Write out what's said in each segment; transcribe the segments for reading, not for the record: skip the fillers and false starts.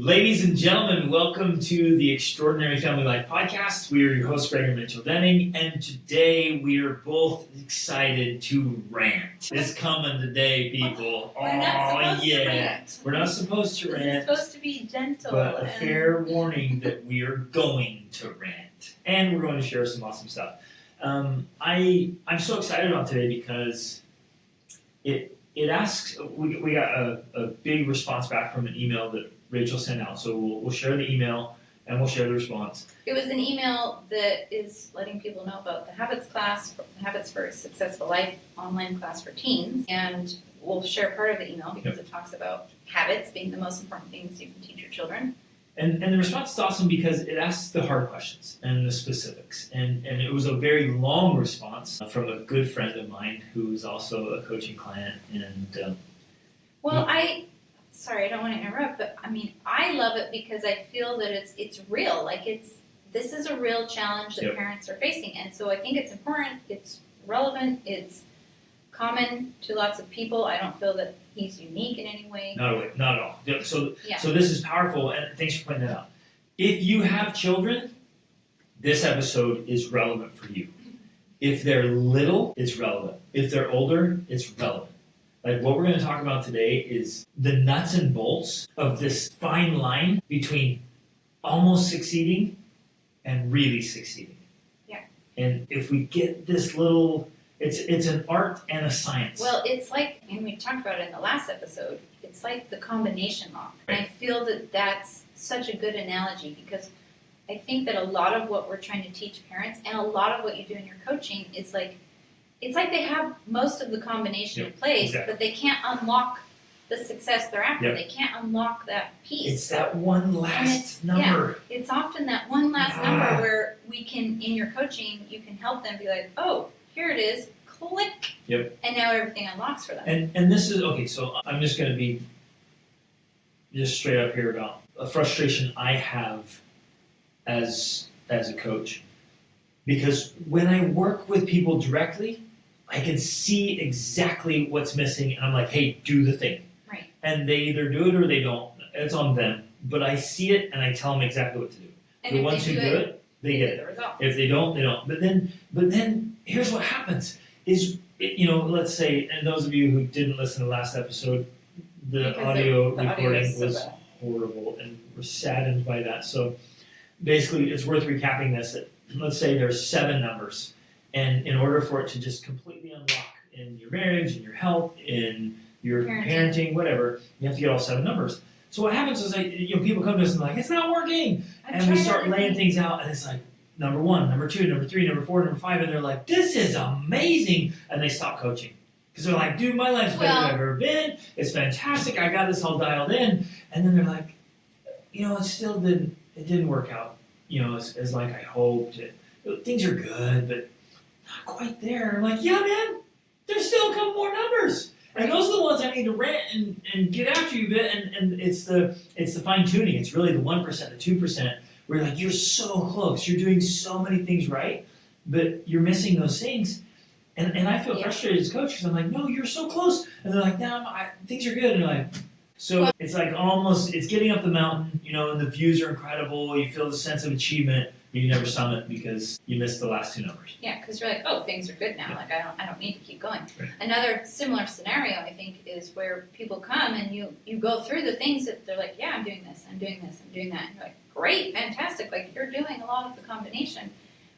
Ladies and gentlemen, welcome to the Extraordinary Family Life Podcast. We are your hosts, Greg and Mitchell Denning, and today we are both excited to rant. It's coming today, people. We're not supposed to rant. We're not supposed to rant. It's supposed to be gentle. But a fair warning that we are going to rant. And we're going to share some awesome stuff. I'm so excited about today because it asks, we got a big response back from an email that Rachel sent out. So we'll share the email and we'll share the response. It was an email that is letting people know about the Habits class, Habits for a Successful Life online class for teens. And we'll share part of the email because it talks about habits being the most important things you can teach your children. And the response is awesome because it asks the hard questions and the specifics. And it was a very long response from a good friend of mine who's also a coaching client. And Sorry, I don't want to interrupt, but I love it because I feel that it's real. This is a real challenge that parents are facing, and so I think it's important. It's relevant. It's common to lots of people. I don't feel that he's unique in any way. Not at all. So this is powerful, and thanks for pointing that out. If you have children, this episode is relevant for you. If they're little, it's relevant. If they're older, it's relevant. Like what we're going to talk about today is the nuts and bolts of this fine line between almost succeeding and really succeeding. Yeah. And if we get this little, it's an art and a science. Well, it's like, and we talked about it in the last episode, it's like the combination law. Right. And I feel that that's such a good analogy because I think that a lot of what we're trying to teach parents and a lot of what you do in your coaching is like, it's like they have most of the combination in place, but they can't unlock the success they're after. They can't unlock that piece. It's that one last number. Yeah, it's often that one last number where we can, in your coaching, you can help them be like, oh, here it is, click. Yep. And now everything unlocks for them. And this is, okay, so I'm just going to be just straight up here about a frustration I have as a coach. Because when I work with people directly, I can see exactly what's missing, and I'm like, hey, do the thing. Right. And they either do it or they don't. It's on them. But I see it, and I tell them exactly what to do. And the ones who do it, they get it. If they don't, they don't. But then here's what happens is, let's say, and those of you who didn't listen to the last episode, the audio recording was horrible, and we're saddened by that. So basically, it's worth recapping this. Let's say there's 7 numbers. And in order for it to just completely unlock in your marriage, in your health, in your parenting, whatever, you have to get all 7 numbers. So what happens is people come to us and like, it's not working. And we start laying things out, and it's like, number 1, number 2, number 3, number 4, number 5, and they're like, this is amazing. And they stop coaching. Because they're like, dude, my life's better than I've ever been. It's fantastic. I got this all dialed in. And then they're like, it still didn't work out, as like I hoped. Things are good, but not quite there. I'm like, yeah, man, there's still a couple more numbers. And those are the ones I need to rant and get after you a bit. And it's the fine tuning. It's really the 1%, the 2%, where you're like, you're so close. You're doing so many things right, but you're missing those things. And I feel frustrated as a coach because I'm like, no, you're so close. And they're like, no, things are good. And I'm like, so it's like almost, it's getting up the mountain, and the views are incredible. You feel the sense of achievement. You never summit because you missed the last 2 numbers. Yeah, because you're like, oh, things are good now. Yeah. Like I don't need to keep going. Right. Another similar scenario, I think, is where people come and you go through the things that they're like, yeah, I'm doing this, I'm doing this, I'm doing that. And you're like, great, fantastic. Like you're doing a lot of the combination.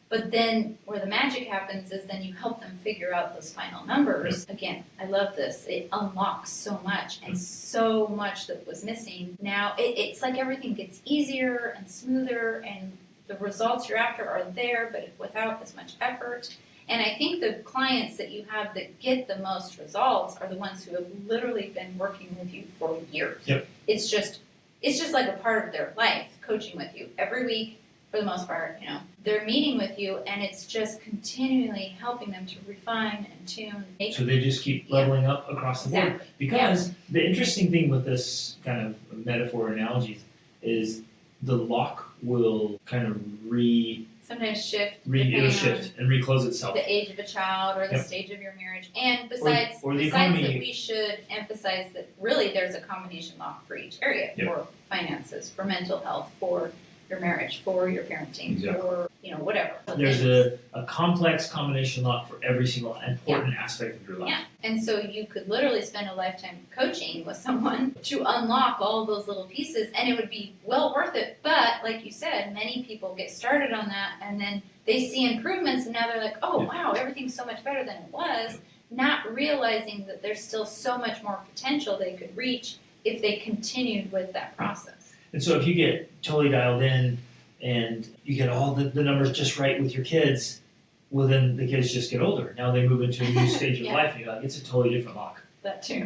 But then where the magic happens is then you help them figure out those final numbers. Right. Again, I love this. It unlocks so much and so much that was missing. Now it's like everything gets easier and smoother and the results you're after are there, but without as much effort. And I think the clients that you have that get the most results are the ones who have literally been working with you for years. Yep. It's just like a part of their life, coaching with you every week for the most part. They're meeting with you, and it's just continually helping them to refine and tune. So they just keep leveling up across the board. Exactly. Because the interesting thing with this kind of metaphor analogies is the lock will kind of sometimes shift It'll depending shift and reclose itself. on the age of a child or the Yep. stage of your marriage. And besides, Or the besides economy. that, we should emphasize that really there's a combination lock for each area, Yep. for finances, for mental health, for your marriage, for your parenting, Exactly. for whatever. There's a complex combination lock for every single important aspect of your life. Yeah, and so you could literally spend a lifetime coaching with someone to unlock all of those little pieces, and it would be well worth it. But like you said, many people get started on that, and then they see improvements, and now they're like, oh, wow, everything's so much better than it was, not realizing that there's still so much more potential they could reach if they continued with that process. And so if you get totally dialed in and you get all the numbers just right with your kids, well, then the kids just get older. Now they move into a new stage of Yeah. life, and you're like, it's a totally different lock. That too.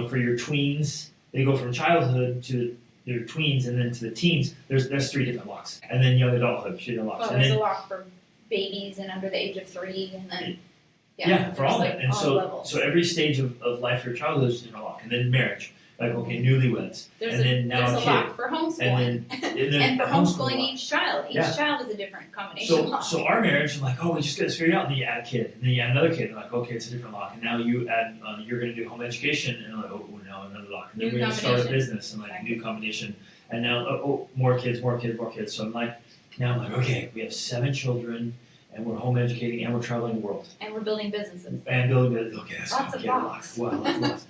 For your tweens, they go from childhood to their tweens and then to the teens. There's 3 different locks. And then young adulthood, 3 different locks. Well, and there's then, a lock for babies and under the age of 3, and then for all of there's, it. And levels. so every stage of life for your childhood is a different lock. And then marriage, like, okay, newlyweds. There's and then now there's a a kid. lock for homeschooling. And then And for homeschooling lock. each child. Each Yeah. child is a different combination lock. So our marriage, I'm like, oh, we just got this figured out. And then you add a kid, and then you add another kid. And like, okay, it's a different lock. And now you add, you're going to do home education, and like, oh, now another lock. And then New we're going to start a combination. business, and like Right. new combination. And now, more kids. So I'm like, okay, we have 7 children, and we're home educating, and we're traveling the world, And we're building businesses. and building business. Okay, that's Lots of complicated locks. Wow, lots.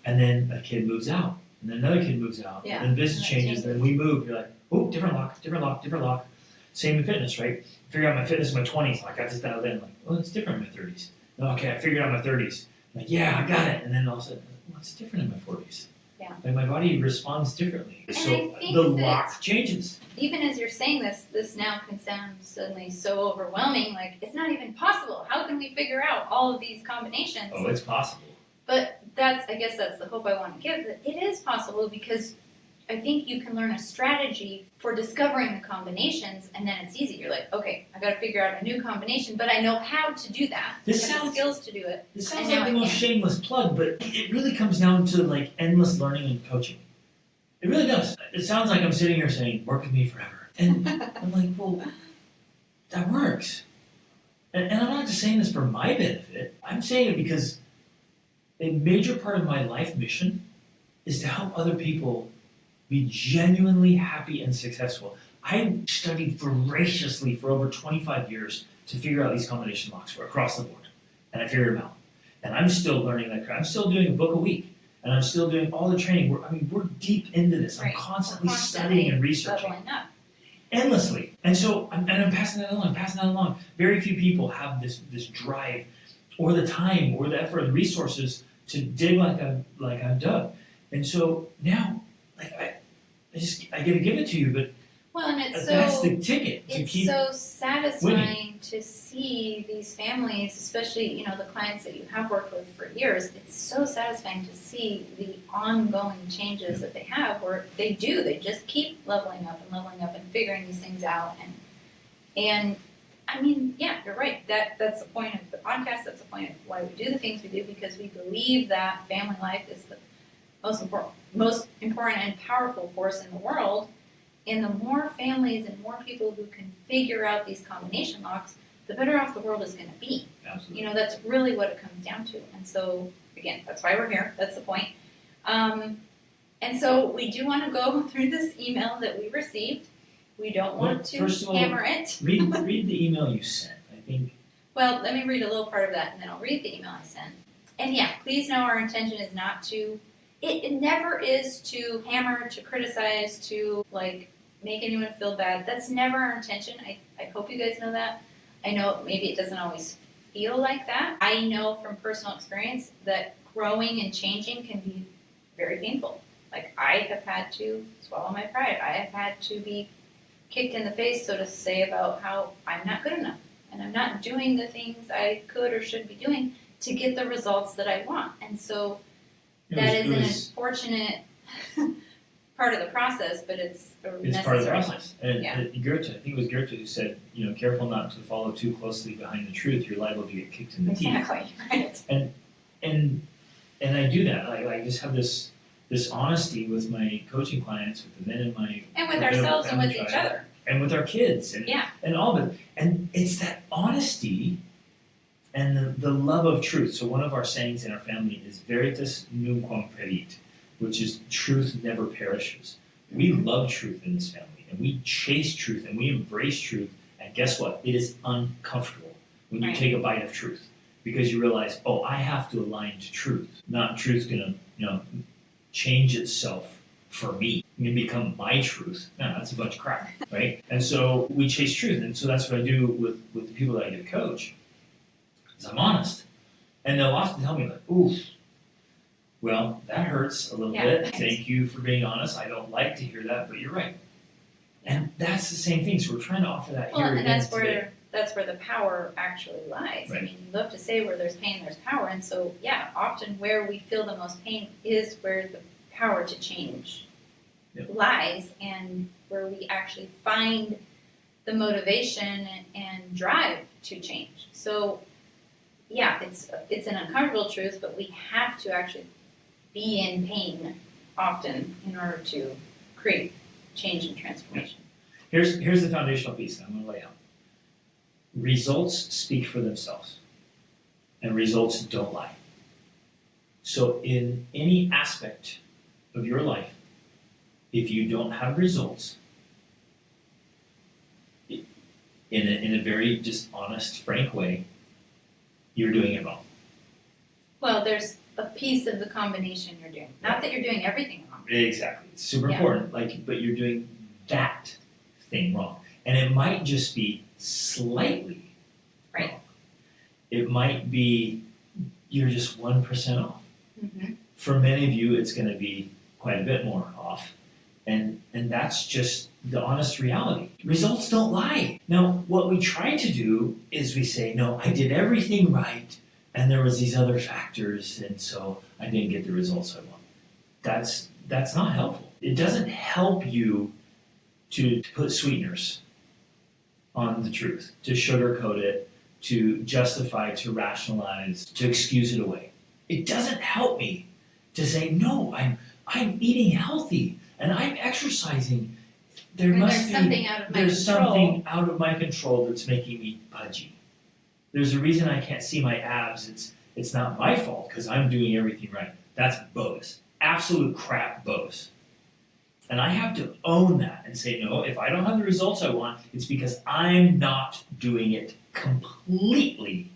And then a kid moves out, and then another kid moves out, Yeah, and business and that changes, and then we move. You're like, oh, different lock. Same in fitness, right? Figure out my fitness in my 20s. I got this dialed in. Like, well, it's different in my 30s. Okay, I figured out my 30s. Like, yeah, I got it. And then all of a sudden, well, it's different in my 40s. Yeah. Like my body responds differently. And So I think the that- lock changes. Even as you're saying this now can sound suddenly so overwhelming, like it's not even possible. How can we figure out all of these combinations? Oh, it's possible. But I guess that's the hope I want to give, that it is possible, because I think you can learn a strategy for discovering the combinations, and then it's easy. You're like, okay, I got to figure out a new combination, but I know how to do that. This I have the sounds- skills to do it. This And sounds now like I the most can. shameless plug, but it really comes down to like endless learning and coaching. It really does. It sounds like I'm sitting here saying, work with me forever. And I'm like, well, that works. And I'm not just saying this for my benefit. I'm saying it because a major part of my life mission is to help other people be genuinely happy and successful. I studied voraciously for over 25 years to figure out these combination locks for across the board. And I figured them out. And I'm still learning that crap. I'm still doing a book a week. And I'm still doing all the training. We're deep into this. I'm Right. constantly We're studying and researching leveling up. endlessly. And so I'm passing that along. Very few people have this drive or the time or the effort or the resources to dig like I've dug. And so now, like I get to give it to you, but Well, and it's that's the ticket to it's keep so satisfying to see these families, especially the clients that you have worked with for years. It's so satisfying to see the ongoing changes that they have, where they just keep leveling up and figuring these things out. And I mean, yeah, you're right. That's the point of the podcast. That's the point of why we do the things we do, because we believe that family life is the most important and powerful force in the world. And the more families and more people who can figure out these combination locks, the better off the world is going to be. absolutely. That's really what it comes down to. And so, again, that's why we're here. That's the point. And so we do want to go through this email that we received. We don't want to First of all, hammer it. read the email you sent. I think Well, let me read a little part of that, and then I'll read the email I sent. And yeah, please know our intention is not to, it never is to hammer, to criticize, to make anyone feel bad. That's never our intention. I hope you guys know that. I know maybe it doesn't always feel like that. I know from personal experience that growing and changing can be very painful. Like, I have had to swallow my pride. I have had to be kicked in the face, so to say, about how I'm not good enough and I'm not doing the things I could or should be doing to get the results that I want. And so that is an unfortunate part of the process, but it's a it's necessary part of the one. process. And Yeah. Goethe, I think it was Goethe who said, careful not to follow too closely behind the truth. You're liable to get kicked in the teeth. Exactly, right. And I do that. I just have this honesty with my coaching clients, with the men in my And with Forbidden ourselves and Family with each Tribe, other. and with our kids, and Yeah. and all of it. And it's that honesty and the love of truth. So one of our sayings in our family is veritas nunquam perit, which is truth never perishes. We love truth in this family, and we chase truth, and we embrace truth. And guess what? It is uncomfortable when you take a bite of truth, because you realize, oh, I have to align to truth. Not truth's gonna, change itself for me. It's gonna become my truth. No, that's a bunch of crap, right? And so we chase truth, and so that's what I do with the people that I get to coach. Is I'm honest, and they'll often tell me like, "Oof, well, that hurts a little bit. Thank you for being honest. I don't like to hear that, but you're right." And that's the same thing. So we're trying to offer that here and again that's today. that's where the power actually lies. Right. I mean, you love to say where there's pain, there's power, and so often where we feel the most pain is where the power to change lies, and where we actually find the motivation and drive to change. So. Yeah, it's an uncomfortable truth, but we have to actually be in pain often in order to create change and transformation. Here's the foundational piece that I'm going to lay out. Results speak for themselves, and results don't lie. So in any aspect of your life, if you don't have results, in a very just honest, frank way, you're doing it wrong. Well, there's a piece of the combination you're doing. Not that you're doing everything wrong. Exactly. It's super important. But you're doing that thing wrong. And it might just be slightly wrong. It might be you're just 1% off. Mm-hmm. For many of you, it's going to be quite a bit more off. And that's just the honest reality. Results don't lie. Now, what we try to do is we say, no, I did everything right, and there was these other factors, and so I didn't get the results I want. That's not helpful. It doesn't help you to put sweeteners on the truth, to sugarcoat it, to justify, to rationalize, to excuse it away. It doesn't help me to say, no, I'm eating healthy and I'm exercising. There's something out of my control that's making me pudgy. There's a reason I can't see my abs. It's not my fault because I'm doing everything right. That's bogus. Absolute crap bogus. And I have to own that and say, no, if I don't have the results I want, it's because I'm not doing it completely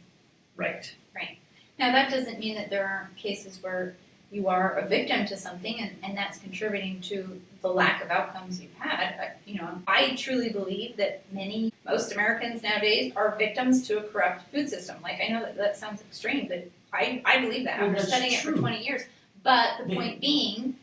right. Right. Now, that doesn't mean that there aren't cases where you are a victim to something and that's contributing to the lack of outcomes you've had. I truly believe that most Americans nowadays are victims to a corrupt food system. Like, I know that sounds extreme, but I believe that. I've been studying it for 20 years. But the point being,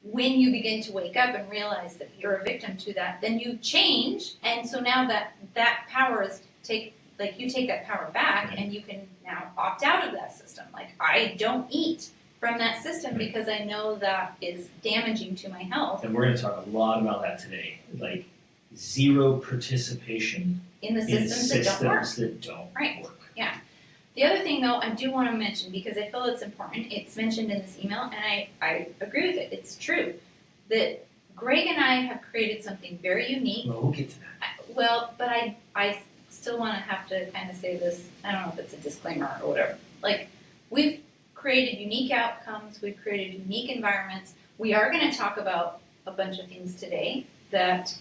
when you begin to wake up and realize that you're a victim to that, then you change, and so now that power is you take that power back, and you can now opt out of that system. Like, I don't eat from that system because I know that is damaging to my health. And we're going to talk a lot about that today. Like, zero participation in the systems that don't work. Yeah. The other thing, though, I do want to mention, because I feel it's important, it's mentioned in this email, and I agree with it. It's true that Greg and I have created something very unique. Well, we'll get to that. But I still want to have to kind of say this. I don't know if it's a disclaimer or whatever. Like, we've created unique outcomes. We've created unique environments. We are going to talk about a bunch of things today that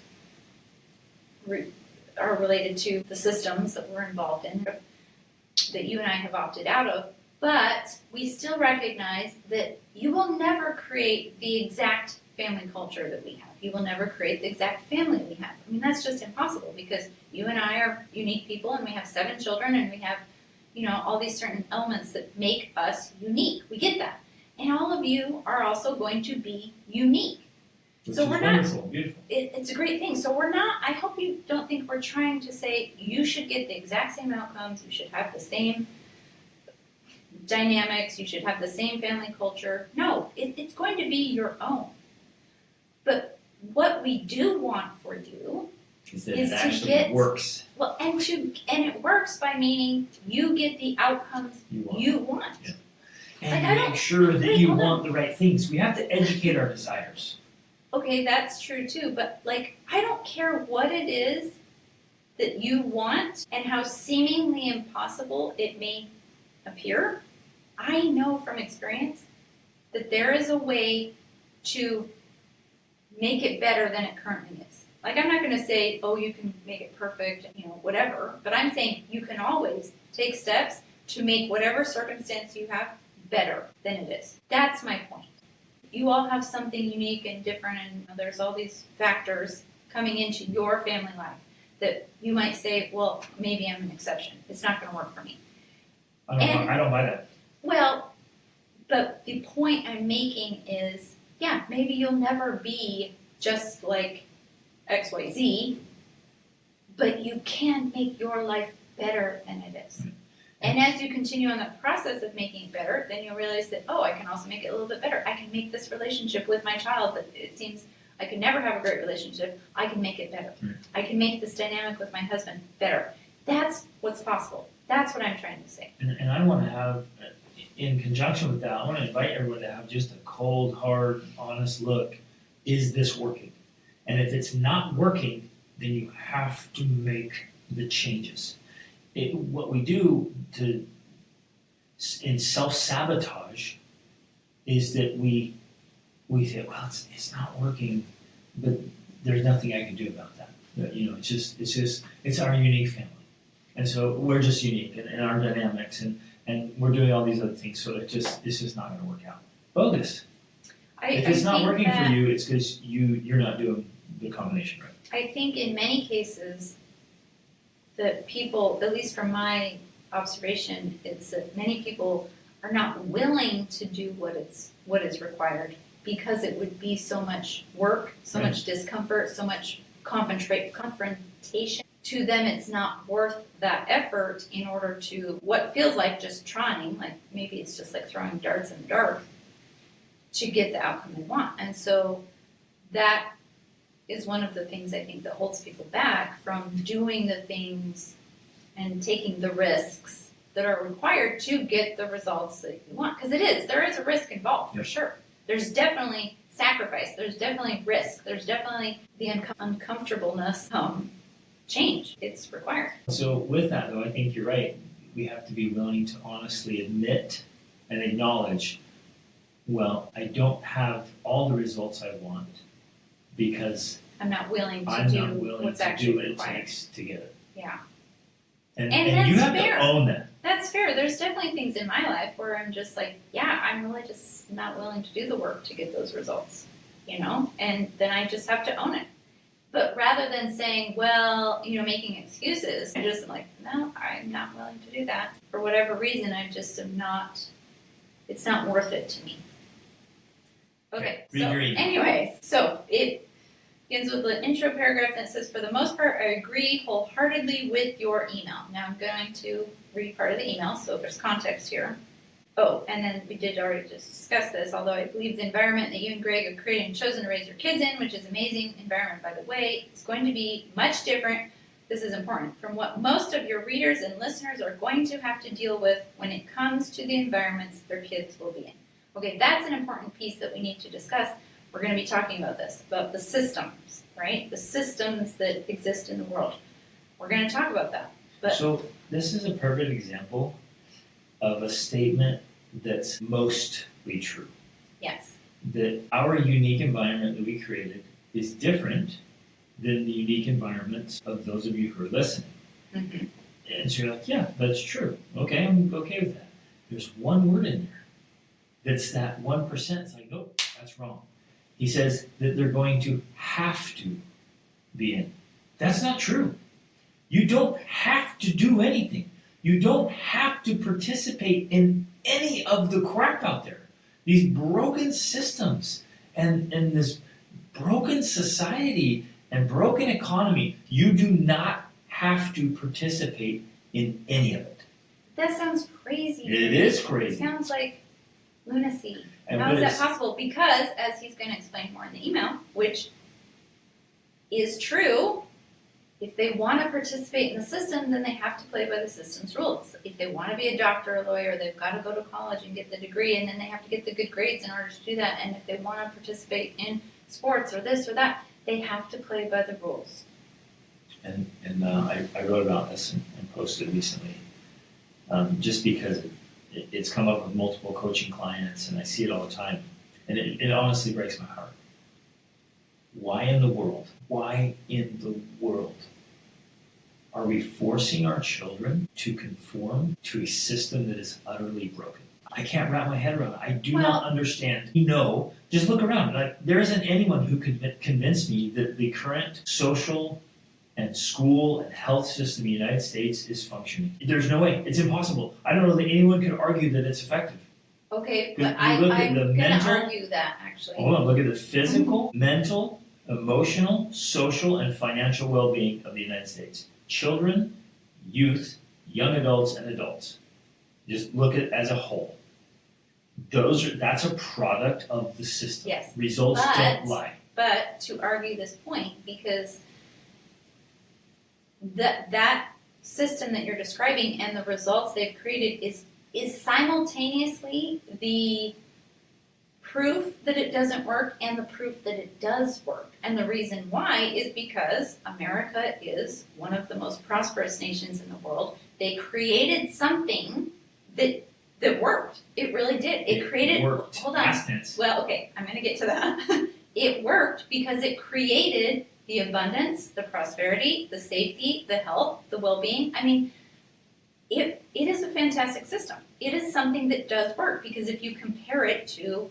are related to the systems that we're involved in, that you and I have opted out of, but we still recognize that you will never create the exact family culture that we have. You will never create the exact family we have. I mean, that's just impossible because you and I are unique people and we have 7 children and we have, all these certain elements that make us unique. We get that. And all of you are also going to be unique. So we're not, beautiful. It's a great thing. So we're not, I hope you don't think we're trying to say you should get the exact same outcomes, you should have the same dynamics, you should have the same family culture. No, it's going to be your own. But what we do want for you is that it actually works. Well, and it works by meaning you get the outcomes you want. Yeah. And make sure that you want the right things. We have to educate our desires. Okay, that's true too, but I don't care what it is that you want and how seemingly impossible it may appear, I know from experience that there is a way to make it better than it currently is. Like, I'm not going to say, oh, you can make it perfect, whatever, but I'm saying you can always take steps to make whatever circumstance you have better than it is. That's my point. You all have something unique and different, and there's all these factors coming into your family life that you might say, well, maybe I'm an exception. It's not going to work for me. I don't buy that. Well, but the point I'm making is, yeah, maybe you'll never be just like XYZ, but you can make your life better than it is. And as you continue on the process of making it better, then you'll realize that, oh, I can also make it a little bit better. I can make this relationship with my child that it seems I could never have a great relationship. I can make it better. I can make this dynamic with my husband better. That's what's possible. That's what I'm trying to say. And I want to have, in conjunction with that, I want to invite everyone to have just a cold, hard, honest look. Is this working? And if it's not working, then you have to make the changes. What we do in self-sabotage is that we say, well, it's not working, but there's nothing I can do about that. It's our unique family. And so we're just unique in our dynamics, and we're doing all these other things, so it's just not going to work out. Bogus. If it's not working for you, it's because you're not doing the combination right. I think in many cases that people, at least from my observation, it's that many people are not willing to do what is required because it would be so much work, so much discomfort, so much confrontation. To them, it's not worth that effort in order to what feels like just trying, like maybe it's just like throwing darts in the dark, to get the outcome they want. And so that is one of the things I think that holds people back from doing the things and taking the risks that are required to get the results that you want. Because there is a risk involved, for sure. There's definitely sacrifice, there's definitely risk, there's definitely the uncomfortableness. Change, it's required. So with that, though, I think you're right. We have to be willing to honestly admit and acknowledge, well, I don't have all the results I want because I'm not willing to do what's actually required. What it takes to get it. Yeah. And that's you have fair. to own that. That's fair. There's definitely things in my life where I'm just like, yeah, I'm really just not willing to do the work to get those results, and then I just have to own it. But rather than saying, well, making excuses, I just am like, no, I'm not willing to do that. For whatever reason, I just am not, it's not worth it to me. Okay, so anyways, so it begins with the intro paragraph that says, for the most part, I agree wholeheartedly with your email. Now I'm going to read part of the email, so there's context here. Oh, and then we did already just discuss this, although I believe the environment that you and Greg have created and chosen to raise your kids in, which is an amazing environment, by the way, is going to be much different, this is important, from what most of your readers and listeners are going to have to deal with when it comes to the environments their kids will be in. Okay, that's an important piece that we need to discuss. We're going to be talking about this, about the systems, right? The systems that exist in the world. We're going to talk about that. So this is a perfect example of a statement that's mostly true. Yes. That our unique environment that we created is different than the unique environments of those of you who are listening. Mm-hmm. And so you're like, yeah, that's true. Okay, I'm okay with that. There's one word in there that's that 1%. It's like, nope, that's wrong. He says that they're going to have to be in. That's not true. You don't have to do anything. You don't have to participate in any of the crap out there. These broken systems and this broken society and broken economy, you do not have to participate in any of it. That sounds crazy. It is crazy. It sounds like lunacy. And how is that possible? Because, as he's going to explain more in the email, which is true, if they want to participate in the system, then they have to play by the system's rules. If they want to be a doctor or a lawyer, they've got to go to college and get the degree, and then they have to get the good grades in order to do that. And if they want to participate in sports or this or that, they have to play by the rules. And I wrote about this and posted recently, just because it's come up with multiple coaching clients, and I see it all the time, and it honestly breaks my heart. Why in the world are we forcing our children to conform to a system that is utterly broken? I can't wrap my head around it. I do not understand. Just look around. Like, there isn't anyone who could convince me that the current social and school and health system in the United States is functioning. There's no way. It's impossible. I don't know that anyone could argue that it's effective. Okay, but I'm going to argue that, actually. Hold on, look at the physical, mental, emotional, social, and financial well-being of the United States. Children, youth, young adults, and adults. Just look at it as a whole. That's a product of the system. Yes. Results don't lie. But to argue this point, because that system that you're describing and the results they've created is simultaneously the proof that it doesn't work and the proof that it does work. And the reason why is because America is one of the most prosperous nations in the world. They created something that worked. It really did. It worked. Hold on. Past tense. Well, okay, I'm going to get to that. It worked because it created the abundance, the prosperity, the safety, the health, the well-being. I mean, it is a fantastic system. It is something that does work, because if you compare it to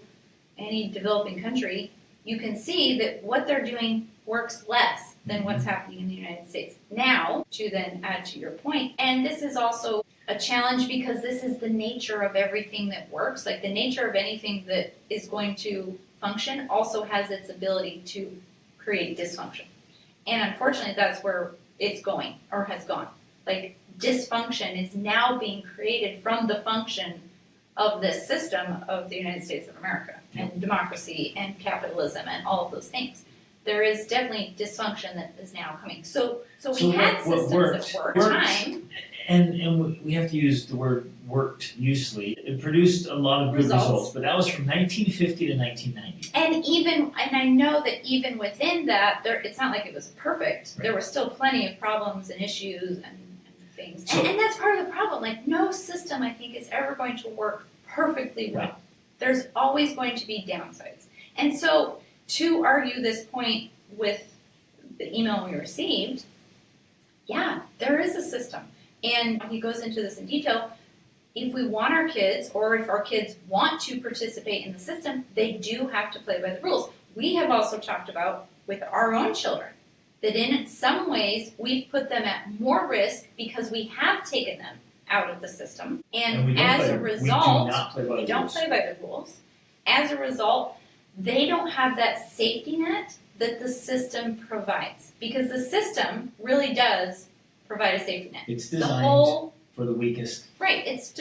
any developing country, you can see that what they're doing works less than what's happening in the United States. Now, to then add to your point, and this is also a challenge because this is the nature of everything that works. Like, the nature of anything that is going to function also has its ability to create dysfunction. And unfortunately, that's where it's going, or has gone. Like, dysfunction is now being created from the function of this system of the United States of America, and democracy and capitalism and all of those things. There is definitely dysfunction that is now coming. So we had systems that worked time. And we have to use the word worked loosely. It produced a lot of good results, but that was from 1950 to 1990. And I know that even within that, it's not like it was perfect. Right. There were still plenty of problems and issues and things. And that's part of the problem. Like, no system, I think, is ever going to work perfectly well. Right. There's always going to be downsides. And so, to argue this point with the email we received, yeah, there is a system. And he goes into this in detail. If we want our kids, or if our kids want to participate in the system, they do have to play by the rules. We have also talked about with our own children that in some ways we've put them at more risk because we have taken them out of the system. And as a result, we don't play by the rules. As a result, they don't have that safety net that the system provides, because the system really does provide a safety net. It's designed for the weakest. Right. It's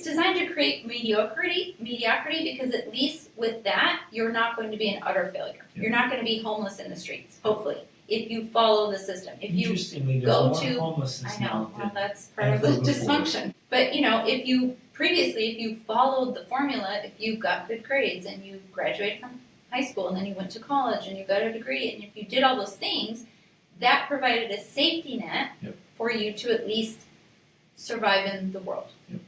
designed to create mediocrity, because at least with that, you're not going to be an utter failure. Yeah. You're not going to be homeless in the streets, hopefully, if you follow the system. If you Interestingly, there's go more to homelessness now. Well, that's part of the dysfunction. But if you followed the formula, if you got good grades and you graduated from high school and then you went to college and you got a degree, and if you did all those things, that provided a safety net for you to at least survive in the world. Yep.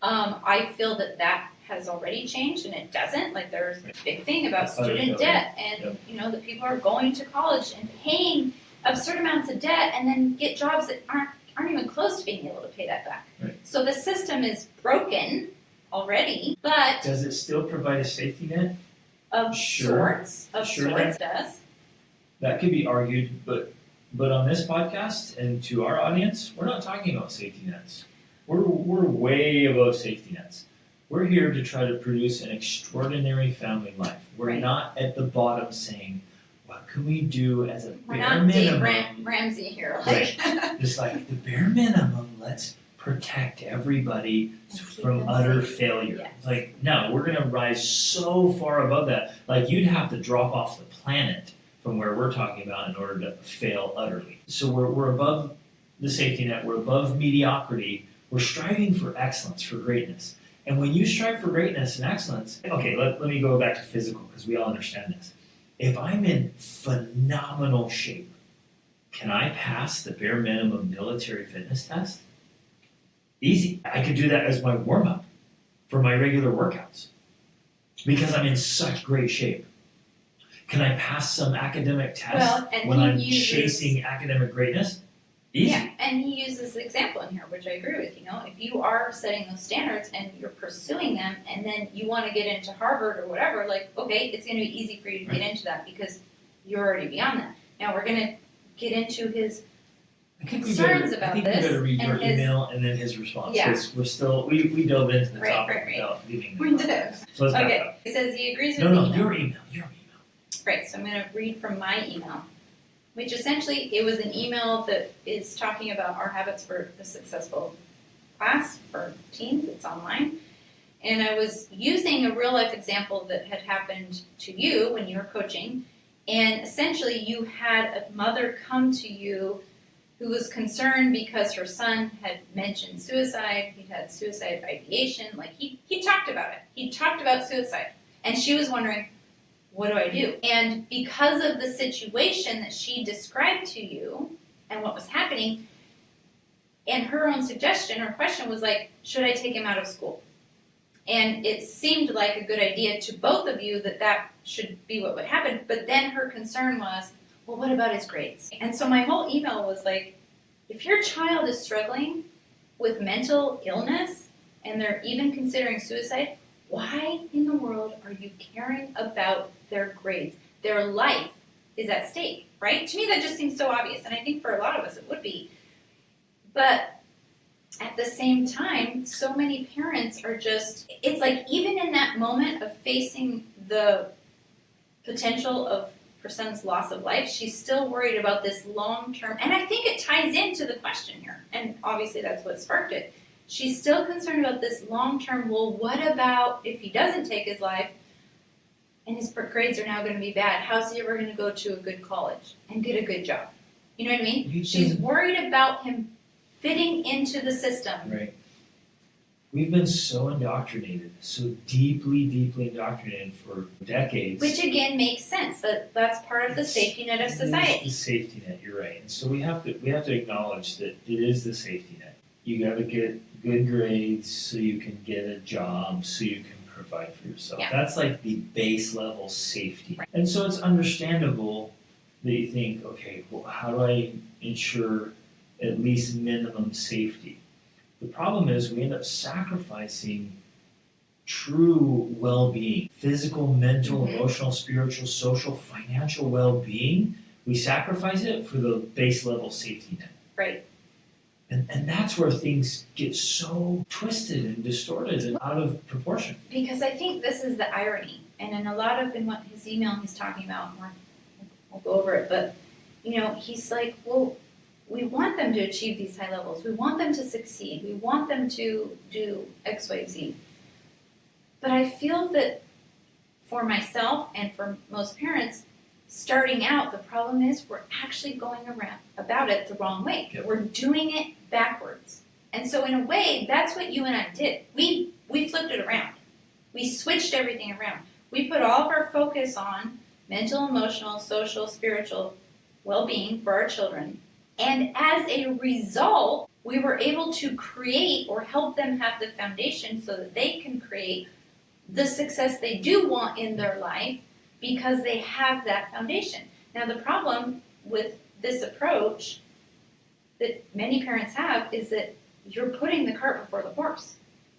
I feel that has already changed, and it doesn't. Like, there's a big thing about student debt, and that people are going to college and paying absurd amounts of debt, and then get jobs that aren't even close to being able to pay that back. Right. So the system is broken already, but does it still provide a safety net? Of sorts, it does. That could be argued, but on this podcast and to our audience, we're not talking about safety nets. We're way above safety nets. We're here to try to produce an extraordinary family life. We're not at the bottom saying, what can we do as a bare minimum? We're not Dave Ramsey here. Right. Just like the bare minimum, let's protect everybody from utter failure. Yes. Like, no, we're going to rise so far above that. Like, you'd have to drop off the planet from where we're talking about in order to fail utterly. So we're above the safety net. We're above mediocrity. We're striving for excellence, for greatness. And when you strive for greatness and excellence, okay, let me go back to physical, because we all understand this. If I'm in phenomenal shape, can I pass the bare minimum military fitness test? Easy. I could do that as my warm-up for my regular workouts because I'm in such great shape. Can I pass some academic test when I'm chasing academic greatness? Easy. Yeah, and he uses the example in here, which I agree with. If you are setting those standards and you're pursuing them, and then you want to get into Harvard or whatever, okay, it's going to be easy for you to get into that because you're already beyond that. Now we're going to get into his concerns about this. I think we better read your his email and then his response Yeah. because we're still we dove into the topic Right. without giving We the did. So let's back Okay, up. it says he agrees with No, the email. your email. Right, so I'm going to read from my email, which essentially it was an email that is talking about our habits for a successful class for teens. It's online. And I was using a real life example that had happened to you when you were coaching. And essentially you had a mother come to you who was concerned because her son had mentioned suicide. He'd had suicide ideation. He talked about it. He talked about suicide. And she was wondering, what do I do? And because of the situation that she described to you and what was happening, and her own suggestion or question was should I take him out of school? And it seemed like a good idea to both of you that should be what would happen. But then her concern was, well, what about his grades? And so my whole email was if your child is struggling with mental illness and they're even considering suicide, why in the world are you caring about their grades? Their life is at stake, right? To me, that just seems so obvious, and I think for a lot of us it would be. But at the same time, so many parents are it's even in that moment of facing the potential of her son's loss of life, she's still worried about this long-term, and I think it ties into the question here, and obviously that's what sparked it. She's still concerned about this long-term, well, what about if he doesn't take his life and his grades are now going to be bad? How's he ever going to go to a good college and get a good job? You know what I mean? She's worried about him fitting into the system. Right. We've been so indoctrinated, so deeply indoctrinated for decades. Which again makes sense. That's part of the safety net of society. It's the safety net, you're right. And so we have to acknowledge that it is the safety net. You got to get good grades so you can get a job, so you can provide for yourself. Yeah. That's the base level safety. Right. And so it's understandable that you think, okay, well, how do I ensure at least minimum safety? The problem is we end up sacrificing true well-being, physical, mental, emotional, spiritual, social, financial well-being. We sacrifice it for the base level safety net. Right. And that's where things get so twisted and distorted and out of proportion. Because I think this is the irony, and in what his email he's talking about, we'll go over it, but he's well, we want them to achieve these high levels. We want them to succeed. We want them to do X, Y, Z. But I feel that for myself and for most parents, starting out, the problem is we're actually going about it the wrong way. Yep. We're doing it backwards. And so in a way, that's what you and I did. We flipped it around. We switched everything around. We put all of our focus on mental, emotional, social, spiritual well-being for our children. And as a result, we were able to create or help them have the foundation so that they can create the success they do want in their life because they have that foundation. Now, the problem with this approach that many parents have is that you're putting the cart before the horse.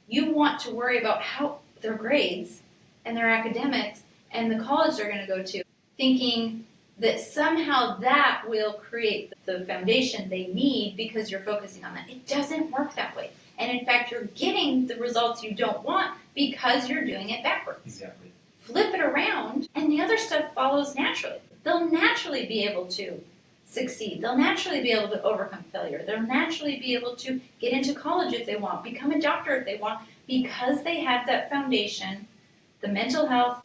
You want to worry about how their grades and their academics and the college they're going to go to, thinking that somehow that will create the foundation they need because you're focusing on that. It doesn't work that way. And in fact, you're getting the results you don't want because you're doing it backwards. Exactly. Flip it around, and the other stuff follows naturally. They'll naturally be able to succeed. They'll naturally be able to overcome failure. They'll naturally be able to get into college if they want, become a doctor if they want, because they have that foundation, the mental health,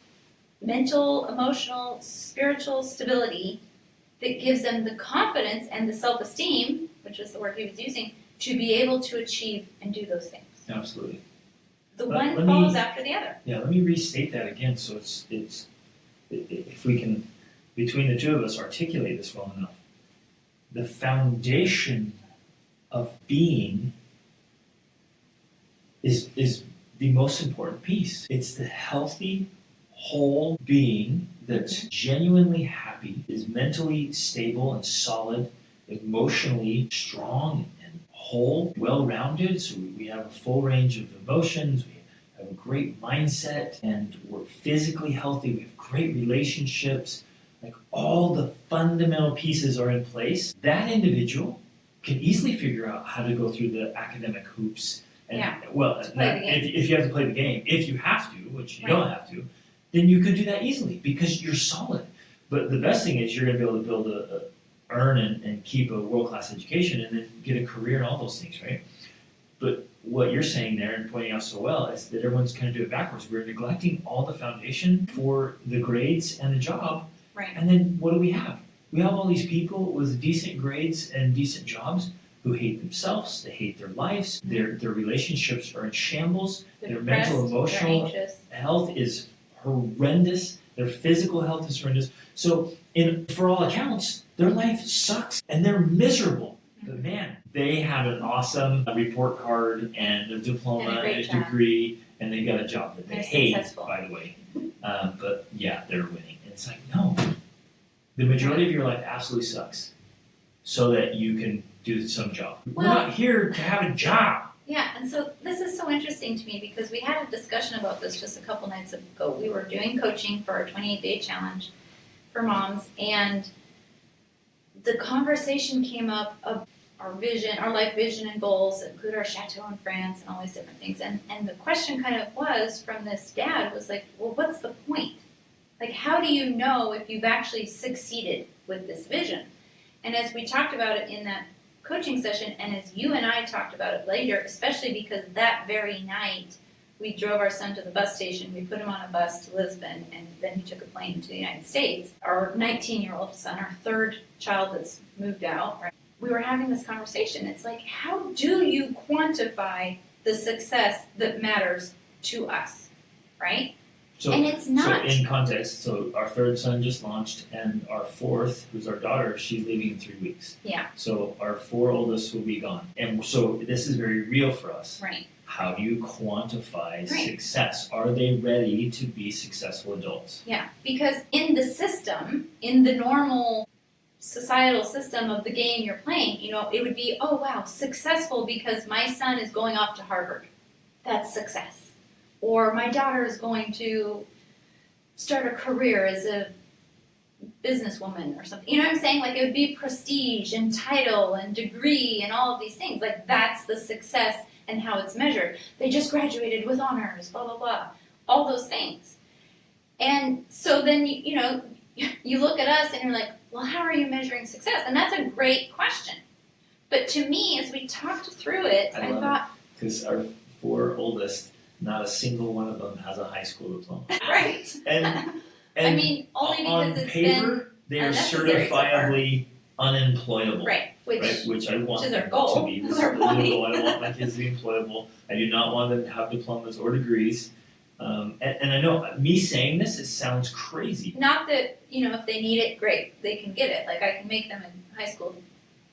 mental, emotional, spiritual stability that gives them the confidence and the self-esteem, which is the word he was using, to be able to achieve and do those things. Absolutely. One follows after the other. Yeah, let me restate that again so it's if we can, between the two of us, articulate this well enough. the foundation of being is the most important piece. It's the healthy, whole being that's genuinely happy, is mentally stable and solid, emotionally strong and whole, well-rounded. So we have a full range of emotions. We have a great mindset, and we're physically healthy. We have great relationships. Like, all the fundamental pieces are in place. That individual can easily figure out how to go through the academic hoops. And, well, if you have to play the game, if you have to, which you don't have to, then you could do that easily because you're solid. But the best thing is you're going to be able to build earn and keep a world-class education and then get a career and all those things, right? But what you're saying there and pointing out so well is that everyone's going to do it backwards. We're neglecting all the foundation for the grades and the job. Right. And then what do we have? We have all these people with decent grades and decent jobs who hate themselves, they hate their lives, their relationships are in shambles, their mental, emotional health is horrendous, their physical health is horrendous. So for all accounts, their life sucks and they're miserable. But man, they have an awesome report card and a diploma and a degree, and they got a job that they hate, by the way. But yeah, they're winning. And it's like, no, the majority of your life absolutely sucks so that you can do some job. We're not here to have a job. Yeah, and so this is so interesting to me because we had a discussion about this just a couple nights ago. We were doing coaching for our 28-day challenge for moms, and the conversation came up of our vision, our life vision and goals, include our chateau in France and all these different things. And the question kind of was from this dad was like, well, what's the point? Like, how do you know if you've actually succeeded with this vision? And as we talked about it in that coaching session, and as you and I talked about it later, especially because that very night we drove our son to the bus station, we put him on a bus to Lisbon, and then he took a plane to the United States. Our 19-year-old son, our third child that's moved out, right? We were having this conversation. It's like, how do you quantify the success that matters to us, right? And it's not. So in context, so our third son just launched, and our fourth, who's our daughter, she's leaving in 3 weeks. Yeah. So our 4 oldest will be gone. And so this is very real for us. Right. How do you quantify success? Are they ready to be successful adults? Yeah, because in the system, in the normal societal system of the game you're playing, it would be, oh wow, successful because my son is going off to Harvard. That's success. Or my daughter is going to start a career as a businesswoman or something. You know what I'm saying? Like, it would be prestige and title and degree and all of these things. Like, that's the success and how it's measured. They just graduated with honors, blah, blah, blah. All those things. And so then, you look at us and you're like, well, how are you measuring success? And that's a great question. But to me, as we talked through it, I thought... Because our 4 oldest, not a single one of them has a high school diploma. Right. And I mean, only because it's paper, they are certifiably unemployable. Right. Which I want is our goal. to be. This is our goal. I don't want my kids to be employable. I do not want them to have diplomas or degrees. And I know, me saying this, it sounds crazy. Not that, if they need it, great, they can get it. Like, I can make them a high school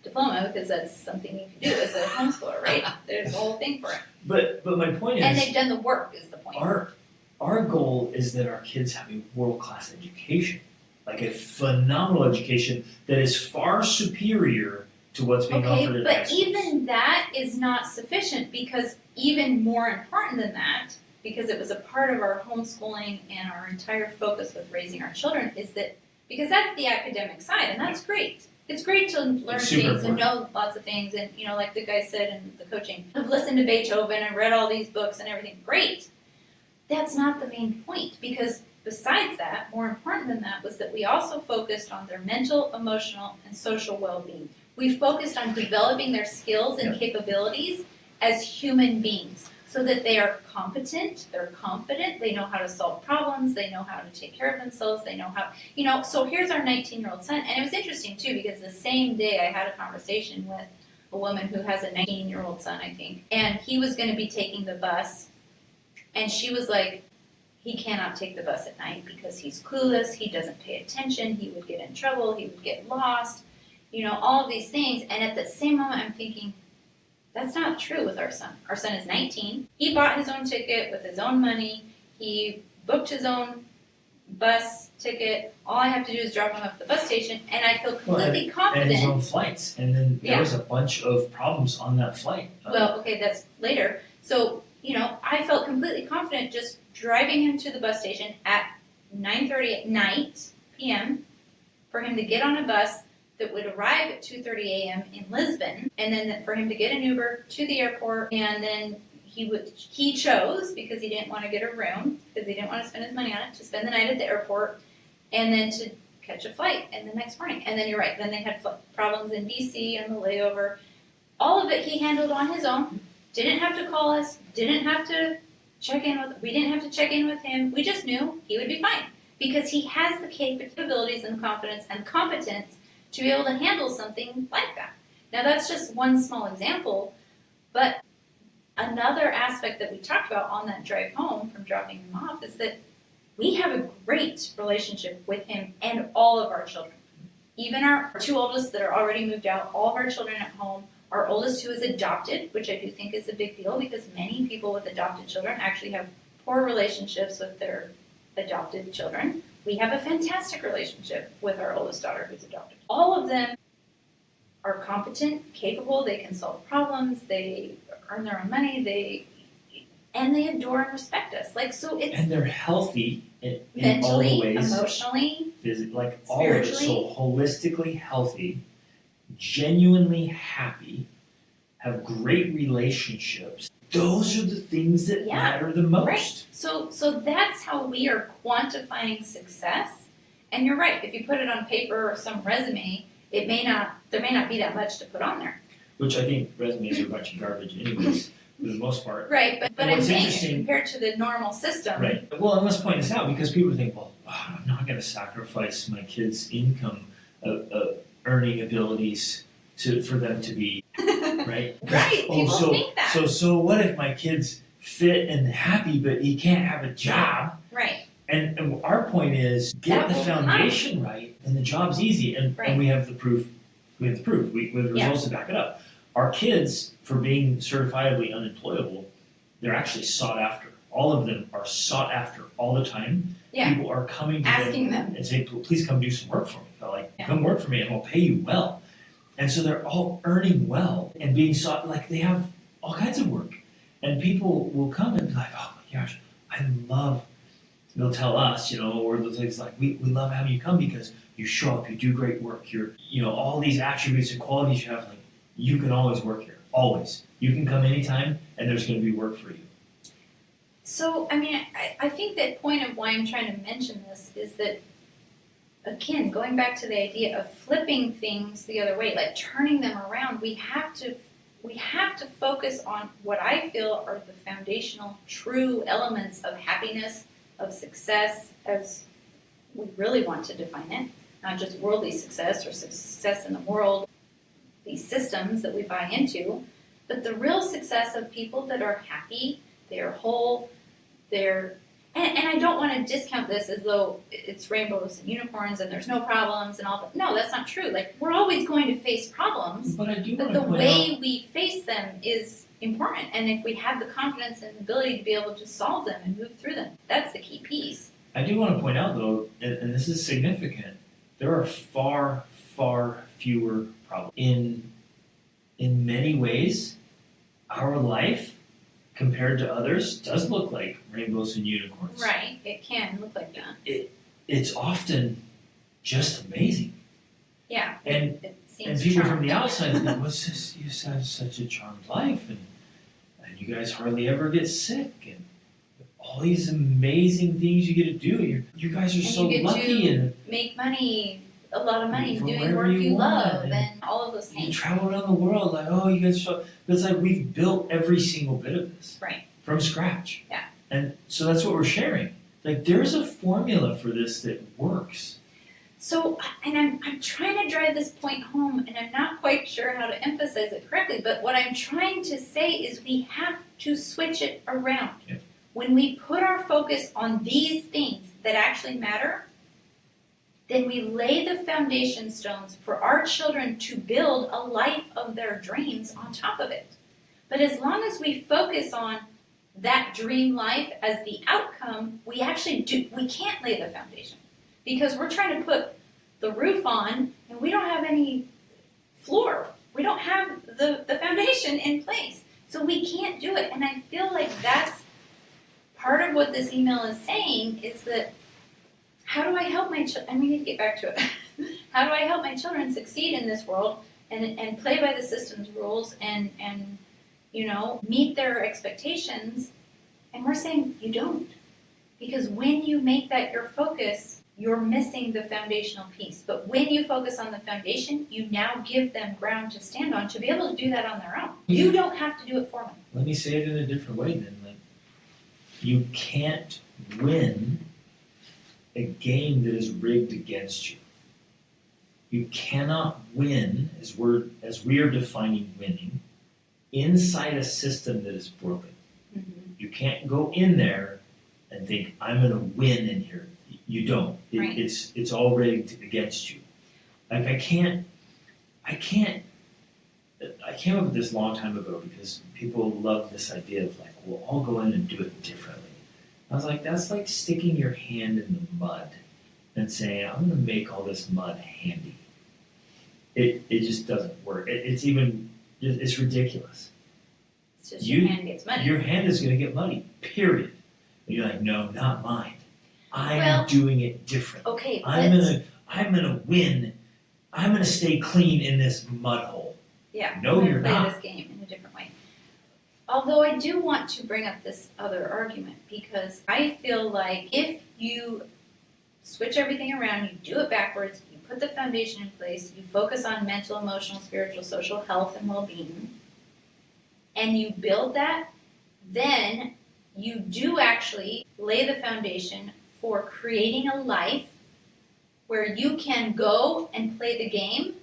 diploma because that's something you can do as a homeschooler, right? There's a whole thing for it. But my point is... And they've done the work, is the point. Our goal is that our kids have a world-class education. Like, a phenomenal education that is far superior to what's being offered at high schools. But even that is not sufficient, because even more important than that, because it was a part of our homeschooling and our entire focus with raising our children, is that, because that's the academic side, and that's great. It's great to learn things and know lots of things, and like the guy said in the coaching, I've listened to Beethoven and read all these books and everything. Great. That's not the main point, because besides that, more important than that, was that we also focused on their mental, emotional, and social well-being. We focused on developing their skills and capabilities as human beings, so that they are competent, they're confident, they know how to solve problems, they know how to take care of themselves, they know how, so here's our 19-year-old son, and it was interesting too, because the same day I had a conversation with a woman who has a 19-year-old son, I think, and he was going to be taking the bus, and she was like, he cannot take the bus at night because he's clueless, he doesn't pay attention, he would get in trouble, he would get lost, all of these things. And at the same moment, I'm thinking, that's not true with our son. Our son is 19. He bought his own ticket with his own money. He booked his own bus ticket. All I have to do is drop him off at the bus station, and I feel completely confident. And his own flights. And then there was a bunch of problems on that flight. Well, okay, that's later. So, I felt completely confident just driving him to the bus station at 9:30 at night, p.m., for him to get on a bus that would arrive at 2:30 a.m. in Lisbon, and then for him to get an Uber to the airport, and then he chose, because he didn't want to get a room, because he didn't want to spend his money on it, to spend the night at the airport, and then to catch a flight and the next morning. And then you're right, then they had problems in DC and the layover. All of it he handled on his own. Didn't have to call us, didn't have to we didn't have to check in with him. We just knew he would be fine, because he has the capabilities and confidence and competence to be able to handle something like that. Now, that's just one small example, but another aspect that we talked about on that drive home from dropping him off is that we have a great relationship with him and all of our children. Even our two oldest that are already moved out, all of our children at home, our oldest who is adopted, which I do think is a big deal, because many people with adopted children actually have poor relationships with their adopted children. We have a fantastic relationship with our oldest daughter who's adopted. All of them are competent, capable, they can solve problems, they earn their own money, and they adore and respect us. And they're healthy in mentally, all the ways. Emotionally, physically, all of it. So holistically healthy, genuinely happy, have great relationships. Those are the things that matter the most. Right. So that's how we are quantifying success. And you're right, if you put it on paper or some resume, there may not be that much to put on there. Which I think resumes are a bunch of garbage anyways, for the most part. Right, but I'm saying interesting, compared to the normal system. Right. Well, and let's point this out, because people think, well, I'm not going to sacrifice my kids' income, earning abilities for them to be, right? Right, people think that. So what if my kid's fit and happy, but he can't have a job? Right. And our point is, get the foundation right, and the job's easy, and we have the proof. We have the results to back it up. Our kids, for being certifiably unemployable, they're actually sought after. All of them are sought after all the time. Yeah. People are coming to asking them and saying, please come do some work for me. Come work for me and I'll pay you well. And so they're all earning well and being sought, they have all kinds of work. And people will come and be like, oh my gosh, they'll tell us, or they'll say, we love having you come because you show up, you do great work, you're, all these attributes and qualities you have, you can always work here, always. You can come anytime and there's going to be work for you. So, I think that point of why I'm trying to mention this is that, again, going back to the idea of flipping things the other way, turning them around, we have to focus on what I feel are the foundational, true elements of happiness, of success, as we really want to define it, not just worldly success or success in the world, these systems that we buy into, but the real success of people that are happy, they're whole, and I don't want to discount this as though it's rainbows and unicorns and there's no problems and all that. No, that's not true. We're always going to face problems, but the way we face them is important. And if we have the confidence and ability to be able to solve them and move through them, that's the key piece. I do want to point out, though, and this is significant, there are far, far fewer problems. In many ways, our life, compared to others, does look like rainbows and unicorns. Right, it can look like that. It's often just amazing. Yeah, and people from the outside think, what's this? You have such a charmed life, and you guys hardly ever get sick, and all these amazing things you get to do. You guys are so lucky, and make money, a lot of money, doing work you love, and all of those things. You travel around the world, you guys are so. But it's we've built every single bit of this from scratch. Yeah. And so that's what we're sharing. There's a formula for this that works. So, and I'm trying to drive this point home, and I'm not quite sure how to emphasize it correctly, but what I'm trying to say is we have to switch it around. When we put our focus on these things that actually matter, then we lay the foundation stones for our children to build a life of their dreams on top of it. But as long as we focus on that dream life as the outcome, we can't lay the foundation. Because we're trying to put the roof on and we don't have any floor. We don't have the foundation in place. So we can't do it. And I feel like that's part of what this email is saying, is that how do I help my children? And we need to get back to it. How do I help my children succeed in this world and play by the system's rules and meet their expectations? And we're saying you don't. Because when you make that your focus, you're missing the foundational piece. But when you focus on the foundation, you now give them ground to stand on to be able to do that on their own. You don't have to do it for them. Let me say it in a different way then. Like, you can't win a game that is rigged against you. You cannot win, as we are defining winning, inside a system that is broken. Mm-hmm. You can't go in there and think, I'm going to win in here. You don't. Right. It's all rigged against you. Like I came up with this a long time ago because people love this idea of like, we'll all go in and do it differently. I was like, that's like sticking your hand in the mud and saying, I'm going to make all this mud handy. It just doesn't work. It's ridiculous. It's just your hand gets muddy. Your hand is going to get muddy, period. And you're like, no, not mine. I'm Well, doing it different. Okay, I'm gonna win. I'm gonna stay clean in this mud hole. Yeah, No, you're play not. this game in a different way. Although I do want to bring up this other argument, because I feel like if you switch everything around, you do it backwards, you put the foundation in place, you focus on mental, emotional, spiritual, social health and well-being, and you build that, then you do actually lay the foundation for creating a life where you can go and play the game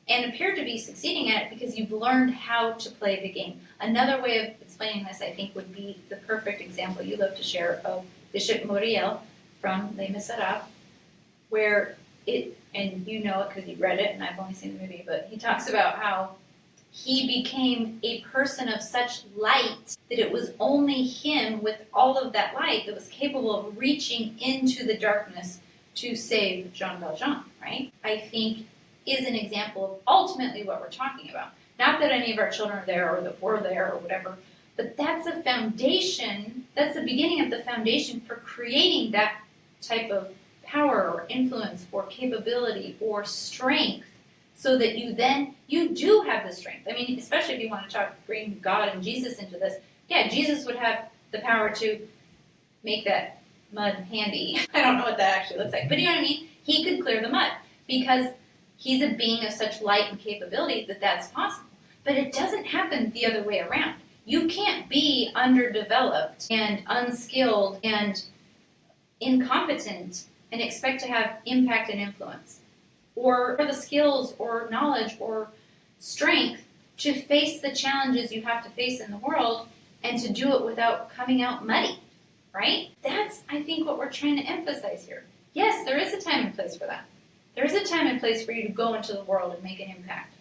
and appear to be succeeding at it because you've learned how to play the game. Another way of explaining this, I think, would be the perfect example you love to share of Bishop Moriel from Les Miserables, where and you know it because you read it and I've only seen the movie, but he talks about how he became a person of such light that it was only him with all of that light that was capable of reaching into the darkness to save Jean Valjean, right? I think is an example of ultimately what we're talking about. Not that any of our children are there or that we're there or whatever, but that's a foundation, that's the beginning of the foundation for creating that type of power or influence or capability or strength, so that you do have the strength. I mean, especially if you want to bring God and Jesus into this. Yeah, Jesus would have the power to make that mud handy. I don't know what that actually looks like, but you know what I mean? He could clear the mud because he's a being of such light and capability that that's possible. But it doesn't happen the other way around. You can't be underdeveloped and unskilled and incompetent and expect to have impact and influence, or the skills or knowledge or strength to face the challenges you have to face in the world and to do it without coming out muddy, right? That's, I think, what we're trying to emphasize here. Yes, there is a time and place for that. There is a time and place for you to go into the world and make an impact.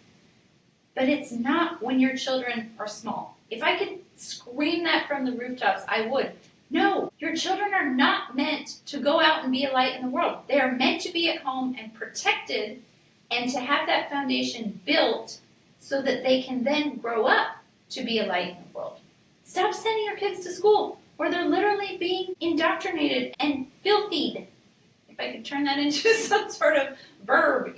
But it's not when your children are small. If I could scream that from the rooftops, I would. No, your children are not meant to go out and be a light in the world. They are meant to be at home and protected and to have that foundation built so that they can then grow up to be a light in the world. Stop sending your kids to school where they're literally being indoctrinated and filthied. If I could turn that into some sort of verb,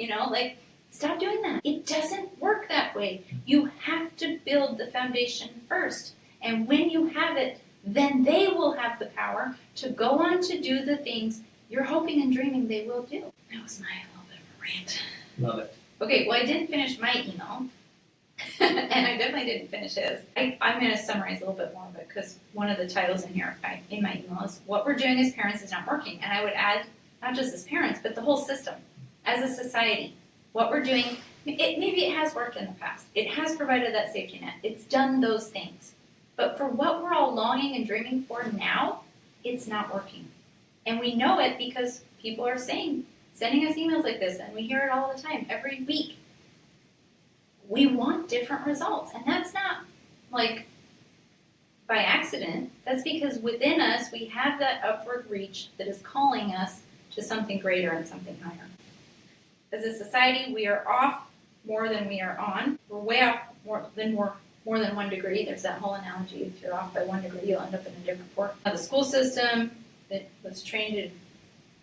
stop doing that. It doesn't work that way. You have to build the foundation first. And when you have it, then they will have the power to go on to do the things you're hoping and dreaming they will do. That was my little bit of a rant. Love it. Okay, well, I didn't finish my email, and I definitely didn't finish his. I'm going to summarize a little bit more of it, because one of the titles in here, in my email, is what we're doing as parents is not working. And I would add, not just as parents, but the whole system, as a society. What we're doing, maybe it has worked in the past. It has provided that safety net. It's done those things. But for what we're all longing and dreaming for now, it's not working. And we know it because people are saying sending us emails like this, and we hear it all the time, every week. We want different results, and that's not like by accident. That's because within us we have that upward reach that is calling us to something greater and something higher. As a society, we are off more than we are on. We're way off more than 1 degree. There's that whole analogy: if you're off by 1 degree, you'll end up in a different port. The school system that was trained to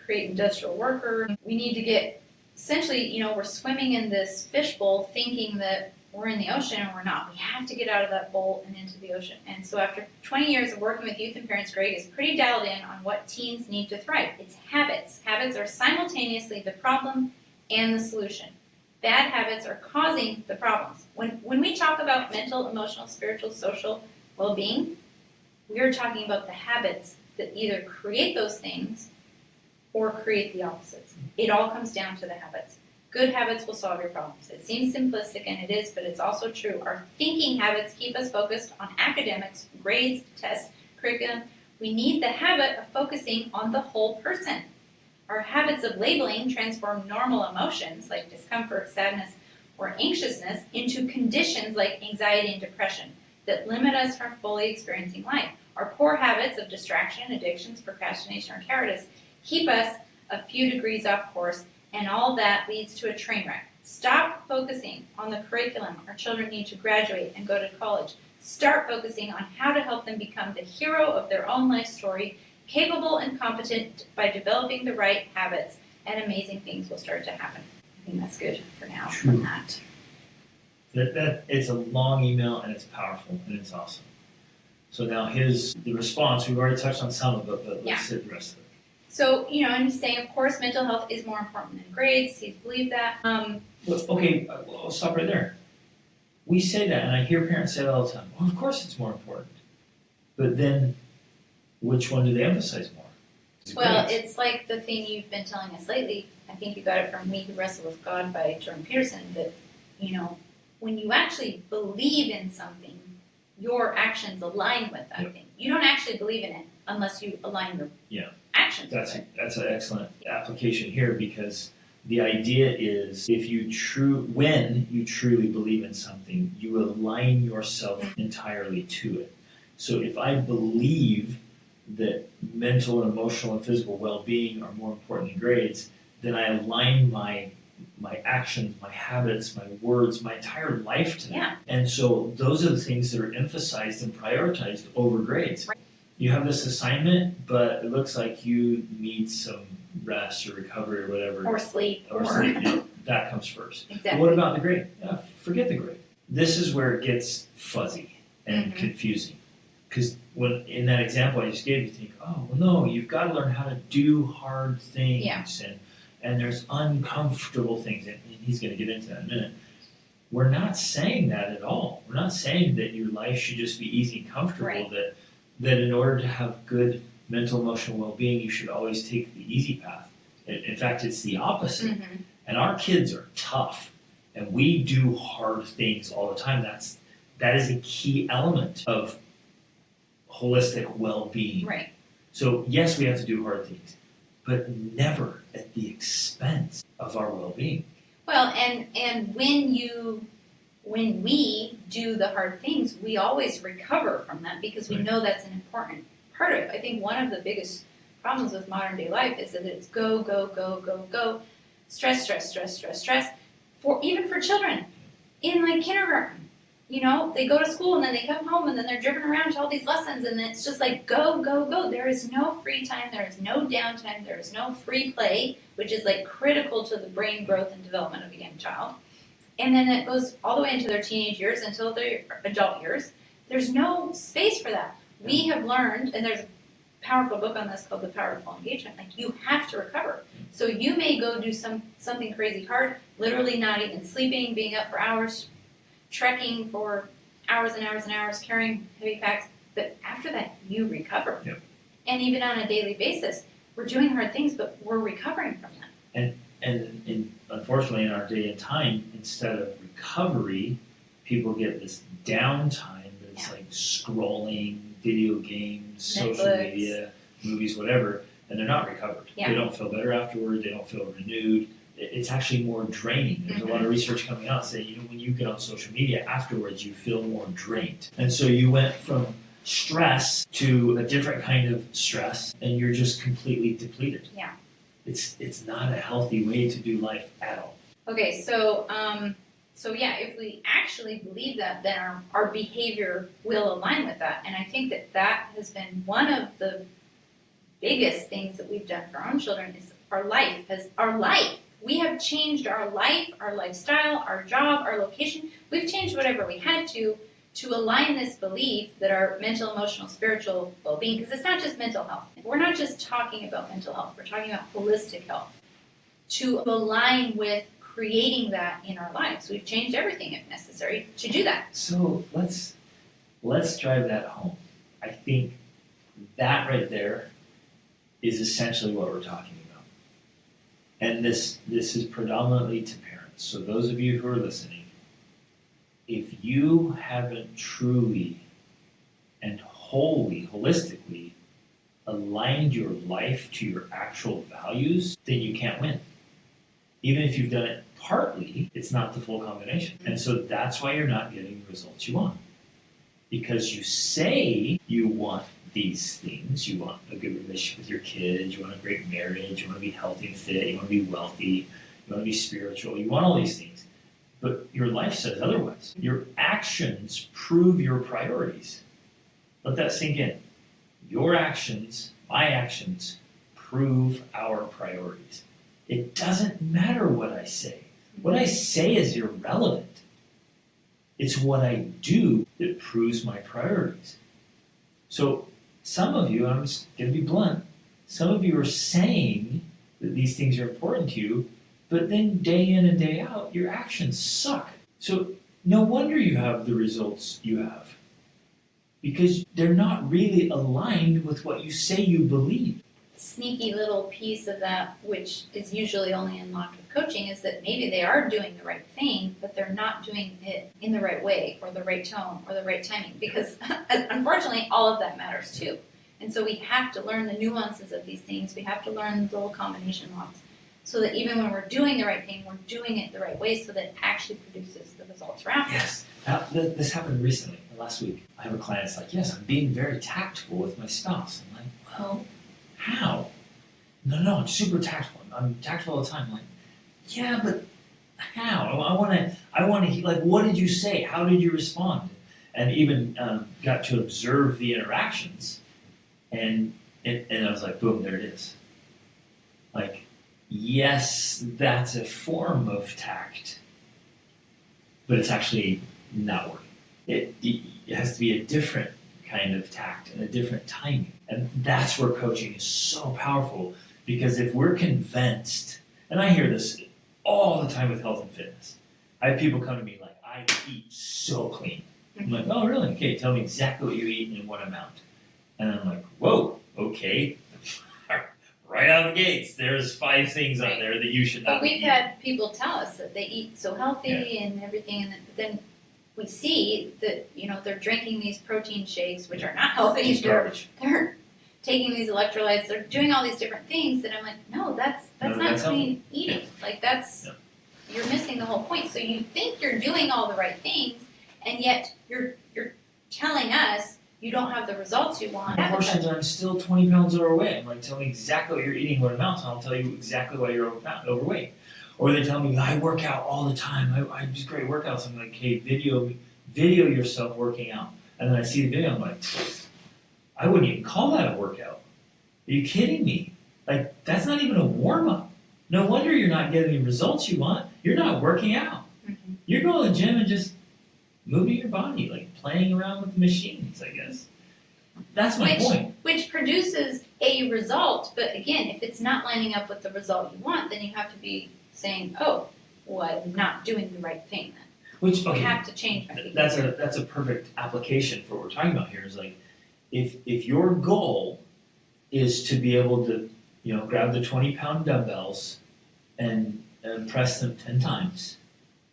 create industrial workers. We need to get, essentially, we're swimming in this fishbowl thinking that we're in the ocean, and we're not. We have to get out of that bowl and into the ocean. And so after 20 years of working with youth and parents, Greg is pretty dialed in on what teens need to thrive. It's habits. Habits are simultaneously the problem and the solution. Bad habits are causing the problems. When we talk about mental, emotional, spiritual, social well-being, we are talking about the habits that either create those things or create the opposites. It all comes down to the habits. Good habits will solve your problems. It seems simplistic, and it is, but it's also true. Our thinking habits keep us focused on academics, grades, tests, curriculum. We need the habit of focusing on the whole person. Our habits of labeling transform normal emotions like discomfort, sadness, or anxiousness into conditions like anxiety and depression that limit us from fully experiencing life. Our poor habits of distraction, addictions, procrastination, or cowardice keep us a few degrees off course, and all that leads to a train wreck. Stop focusing on the curriculum our children need to graduate and go to college. Start focusing on how to help them become the hero of their own life story, capable and competent by developing the right habits, and amazing things will start to happen. I think that's good for now from that. That it's a long email, and it's powerful, and it's awesome. So now the response, we've already touched on some of it, but let's hit the rest of it. So, and he's saying, of course, mental health is more important than grades. He's believed that. Okay, I'll stop right there. We say that, and I hear parents say it all the time. Well, of course it's more important. But then, which one do they emphasize more? Well, it's like the thing you've been telling us lately. I think you got it from We Who Wrestle with God by Jordan Peterson, that, when you actually believe in something, your actions align with that thing. You don't actually believe in it unless you align your actions. That's an excellent application here, because the idea is when you truly believe in something, you align yourself entirely to it. So if I believe that mental and emotional and physical well-being are more important than grades, then I align my actions, my habits, my words, my entire life to that. And so those are the things that are emphasized and prioritized over grades. Right. You have this assignment, but it looks like you need some rest or recovery or whatever. Or sleep. That comes first. Exactly. But what about the grade? Forget the grade. This is where it gets fuzzy and confusing. Because in that example I just gave, you think, oh, well, no, you've got to learn how to do hard things. And there's uncomfortable things. And he's going to get into that in a minute. We're not saying that at all. We're not saying that your life should just be easy and comfortable, right. That in order to have good mental, emotional well-being, you should always take the easy path. In fact, it's the opposite. And our kids are tough, and we do hard things all the time. That is a key element of holistic well-being. Right. So yes, we have to do hard things, but never at the expense of our well-being. Well, and when we do the hard things, we always recover from that because we know that's an important part of it. I think one of the biggest problems with modern day life is that it's go, go, go, go, go, stress, stress, stress, stress, stress. Even for children in like kindergarten, they go to school and then they come home and then they're driven around to all these lessons and it's just like go, go, go. There is no free time. There is no downtime. There is no free play, which is like critical to the brain growth and development of a young child. And then it goes all the way into their teenage years until their adult years. There's no space for that. We have learned, and there's a powerful book on this called The Power of Full Engagement, like you have to recover. So you may go do something crazy hard, literally not even sleeping, being up for hours, trekking for hours and hours and hours, carrying heavy packs, but after that, you recover. Yep. And even on a daily basis, we're doing hard things, but we're recovering from that. And unfortunately, in our day and time, instead of recovery, people get this downtime that's like scrolling, video games, social media, movies, whatever, and they're not recovered. Yeah. They don't feel better afterward. They don't feel renewed. It's actually more draining. There's a lot of research coming out saying, when you get on social media afterwards, you feel more drained. And so you went from stress to a different kind of stress, and you're just completely depleted. Yeah. It's not a healthy way to do life at all. Okay, so if we actually believe that, then our behavior will align with that. And I think that has been one of the biggest things that we've done for our own children is our life. We have changed our life, our lifestyle, our job, our location. We've changed whatever we had to align this belief that our mental, emotional, spiritual well-being, because it's not just mental health. We're not just talking about mental health. We're talking about holistic health. To align with creating that in our lives. We've changed everything if necessary to do that. So let's drive that home. I think that right there is essentially what we're talking about. And this is predominantly to parents. So those of you who are listening, if you haven't truly and wholly, holistically aligned your life to your actual values, then you can't win. Even if you've done it partly, it's not the full combination. And so that's why you're not getting the results you want. Because you say you want these things. You want a good relationship with your kids. You want a great marriage. You want to be healthy and fit. You want to be wealthy. You want to be spiritual. You want all these things. But your life says otherwise. Your actions prove your priorities. Let that sink in. Your actions, my actions, prove our priorities. It doesn't matter what I say. What I say is irrelevant. It's what I do that proves my priorities. So some of you, I'm just going to be blunt, some of you are saying that these things are important to you, but then day in and day out, your actions suck. So no wonder you have the results you have, because they're not really aligned with what you say you believe. Sneaky little piece of that, which is usually only unlocked with coaching, is that maybe they are doing the right thing, but they're not doing it in the right way or the right tone or the right timing, because unfortunately all of that matters too. And so we have to learn the nuances of these things. We have to learn the little combination locks so that even when we're doing the right thing, we're doing it the right way so that it actually produces the results we're after. Yes. Now, this happened recently, last week. I have a client that's like, yes, I'm being very tactful with my spouse. I'm like, well, how? No, I'm super tactful. I'm tactful all the time. I'm like, yeah, but how? I want to, like, what did you say? How did you respond? And even got to observe the interactions. And I was like, boom, there it is. Like, yes, that's a form of tact, but it's actually not working. It has to be a different kind of tact and a different timing. And that's where coaching is so powerful, because if we're convinced, and I hear this all the time with health and fitness, I have people come to me like, I eat so clean. I'm like, oh, really? Okay, tell me exactly what you eat and in what amount. And I'm like, whoa, okay. Right out of the gates, there's 5 things on there that you should not But we've eat. had people tell us that they eat so healthy and everything, and then we see that, they're drinking these protein shakes, which are not healthy. It's garbage. They're taking these electrolytes. They're doing all these different things, and I'm like, no, that's not clean eating. Like you're missing the whole point. So you think you're doing all the right things, and yet you're telling us you don't have the results you want. Portions, I'm still 20 pounds overweight. I'm like, tell me exactly what you're eating, what amounts, and I'll tell you exactly why you're overweight. Or they tell me, I work out all the time. I do great workouts. I'm like, hey, video yourself working out. And then I see the video, I'm like, I wouldn't even call that a workout. Are you kidding me? Like, that's not even a warm-up. No wonder you're not getting the results you want. You're not working out. Mm-hmm. You're going to the gym and just moving your body, like playing around with the machines, I guess. That's my point. Which produces a result, but again, if it's not lining up with the result you want, then you have to be saying, oh, well, I'm not doing the right thing then. You have to change my behavior. That's a perfect application for what we're talking about here. Is like, if your goal is to be able to, grab the 20-pound dumbbells and press them 10 times,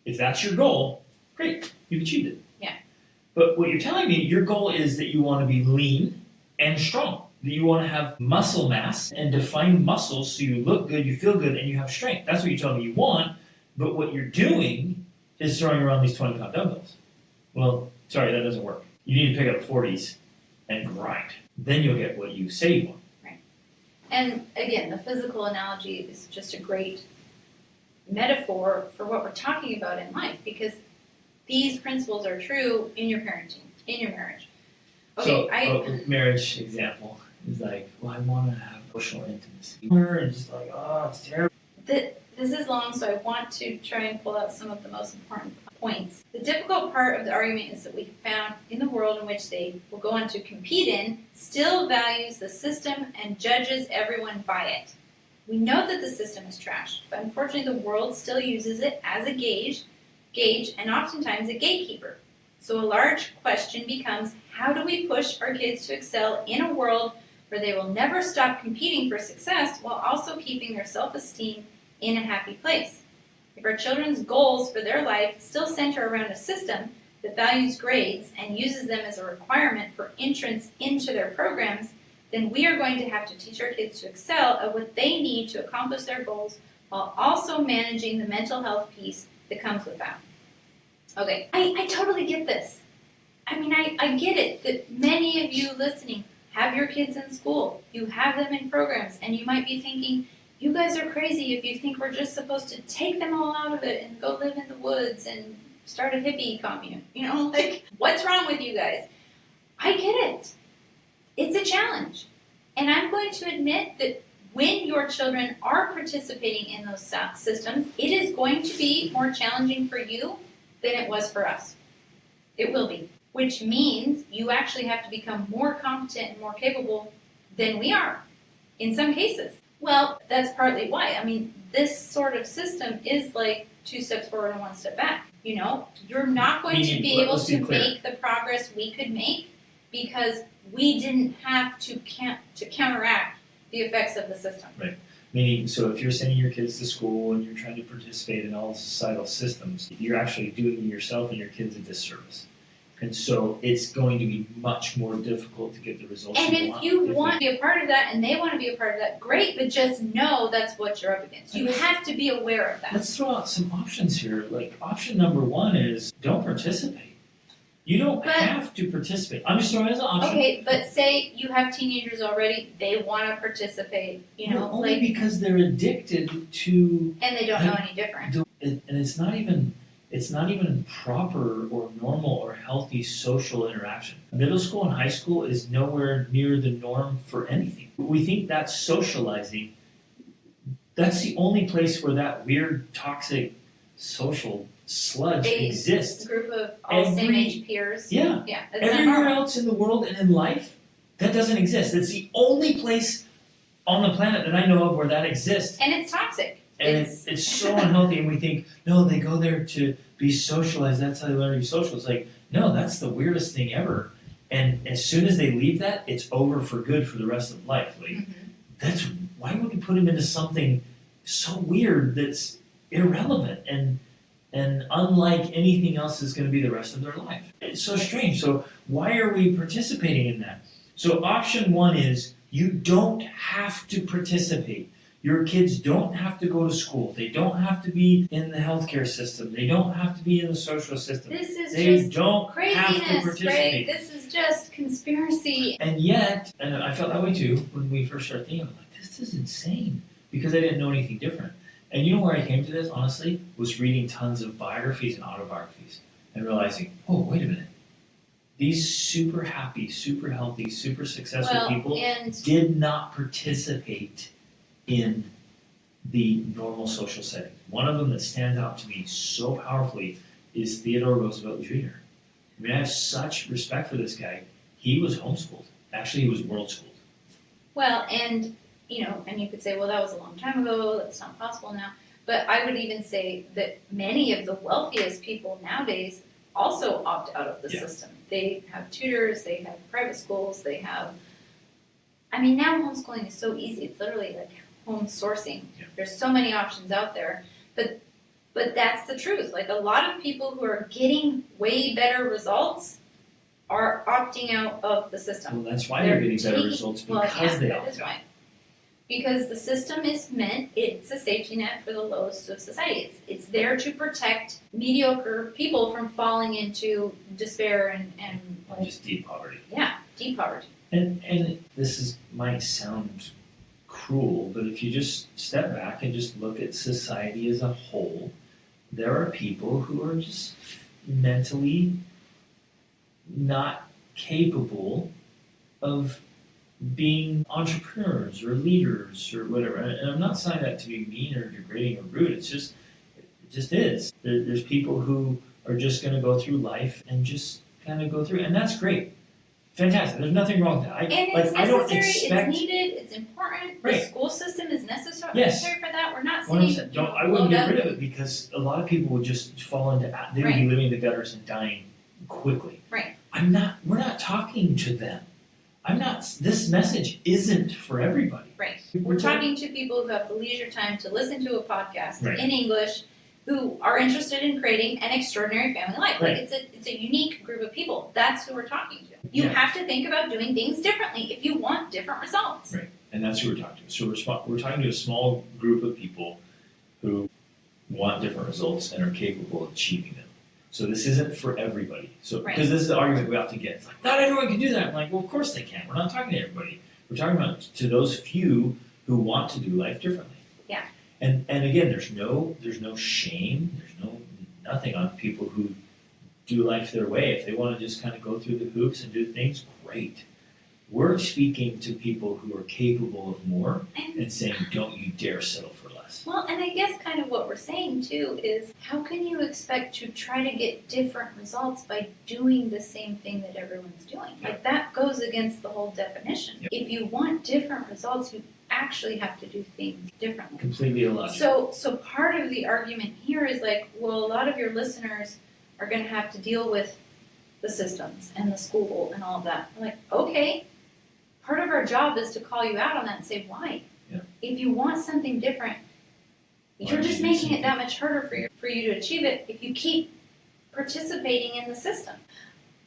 if that's your goal, great, you've achieved it. Yeah. But what you're telling me, your goal is that you want to be lean and strong. You want to have muscle mass and define muscles so you look good, you feel good, and you have strength. That's what you tell me you want, but what you're doing is throwing around these 20-pound dumbbells. Well, sorry, that doesn't work. You need to pick up 40s and grind. Then you'll get what you say you want. Right. And again, the physical analogy is just a great metaphor for what we're talking about in life, because these principles are true in your parenting, in your marriage. Okay, so, marriage example is like, well, I want to have emotional intimacy. And just like, oh, it's terrible. This is long, so I want to try and pull out some of the most important points. The difficult part of the argument is that we found in the world in which they will go on to compete in still values the system and judges everyone by it. We know that the system is trash, but unfortunately the world still uses it as a gauge and oftentimes a gatekeeper. So a large question becomes, how do we push our kids to excel in a world where they will never stop competing for success while also keeping their self-esteem in a happy place? If our children's goals for their life still center around a system that values grades and uses them as a requirement for entrance into their programs, then we are going to have to teach our kids to excel at what they need to accomplish their goals while also managing the mental health piece that comes with that. Okay, I totally get this. I mean, I get it that many of you listening have your kids in school. You have them in programs, and you might be thinking, you guys are crazy if you think we're just supposed to take them all out of it and go live in the woods and start a hippie commune. You know, like, what's wrong with you guys? I get it. It's a challenge. And I'm going to admit that when your children are participating in those systems, it is going to be more challenging for you than it was for us. It will be. Which means you actually have to become more competent and more capable than we are in some cases. Well, that's partly why. I mean, this sort of system is like 2 steps forward and 1 step back. You know, you're not going to be able to make the progress we could make because we didn't have to counteract the effects of the system. Right. Meaning, so if you're sending your kids to school and you're trying to participate in all societal systems, you're actually doing yourself and your kids a disservice. And so it's going to be much more difficult to get the results and you want. And if you want to be a part of that and they want to be a part of that, great, but just know that's what you're up against. You have to be aware of that. Let's throw out some options here. Like, option number 1 is don't participate. You don't have to participate. I'm just throwing it as an option. Okay, but say you have teenagers already, they want to participate, you know. Only because they're addicted to... And they don't know any different. And it's not even proper or normal or healthy social interaction. Middle school and high school is nowhere near the norm for anything. We think that's socializing. That's the only place where that weird, toxic social sludge exists. A group of all same-age peers. Yeah. Everywhere else in the world and in life, that doesn't exist. It's the only place on the planet that I know of where that exists. And it's toxic. And it's so unhealthy, and we think, no, they go there to be socialized, that's how they learn to be social. It's like, no, that's the weirdest thing ever. And as soon as they leave that, it's over for good for the rest of life. Like, that's why would we put them into something so weird that's irrelevant and unlike anything else is going to be the rest of their life? It's so strange. So why are we participating in that? So option 1 is you don't have to participate. Your kids don't have to go to school. They don't have to be in the healthcare system. They don't have to be in the social system. This is they just don't craziness, have to participate. Right? This is just conspiracy. And yet, and I felt that way too when we first started thinking, like, this is insane, because I didn't know anything different. And you know where I came to this, honestly, was reading tons of biographies and autobiographies and realizing, oh, wait a minute. These super happy, super healthy, super successful people did not participate in the normal social setting. One of them that stands out to me so powerfully is Theodore Roosevelt Jr. I mean, I have such respect for this guy. He was homeschooled. Actually, he was world schooled. Well, and you know, and you could say, well, that was a long time ago. That's not possible now. But I would even say that many of the wealthiest people nowadays also opt out of the system. They have tutors. They have private schools. They have. I mean, now homeschooling is so easy. It's literally like home sourcing. There's so many options out there, but that's the truth. Like, a lot of people who are getting way better results are opting out of the system. Well, that's why they're getting better results, because they that opt is out. why. Because the system is meant, it's a safety net for the lowest of society. It's there to protect mediocre people from falling into despair and Just deep poverty. deep poverty. And might sound cruel, but if you just step back and just look at society as a whole, there are people who are just mentally not capable of being entrepreneurs or leaders or whatever. And I'm not saying that to be mean or degrading or rude. It just is. There's people who are just going to go through life and just kind of go through, and that's great. Fantastic. There's nothing wrong with that. It's I don't necessary, expect. it's needed, it's important. Right. The school system is necessary Yes. for that. We're not Well, saying I wouldn't get rid of it, because a lot of people would just fall into. They would be living in the gutters and dying quickly. Right. We're not talking to them. This message isn't for everybody. Right. We're talking to people who have the leisure time to listen to a podcast Right. in English, who are interested in creating an extraordinary family life. Right. Like it's a unique group of people. That's who we're talking to. You Yeah. have to think about doing things differently if you want different results. Right. And that's who we're talking to. So we're talking to a small group of people who want different results and are capable of achieving them. So this isn't for everybody. So because this is the argument we often get. It's like, not everyone can do that. I'm like, well, of course they can. We're not talking to everybody. We're talking about to those few who want to do life differently. Yeah. And again, there's no shame. There's nothing on people who do life their way. If they want to just kind of go through the hoops and do things, great. We're speaking to people who are capable of more and saying, don't you dare settle for less. Well, and I guess kind of what we're saying too is, how can you expect to try to get different results by doing the same thing that everyone's doing? Yeah. Like that goes against the whole definition. Yeah. If you want different results, you actually have to do things differently. Completely illogical. So part of the argument here is like, well, a lot of your listeners are going to have to deal with the systems and the school and all of that. I'm like, okay, part of our job is to call you out on that and say, why? Yeah. If you want something different, you're just making it that much harder for you to achieve it if you keep participating in the system.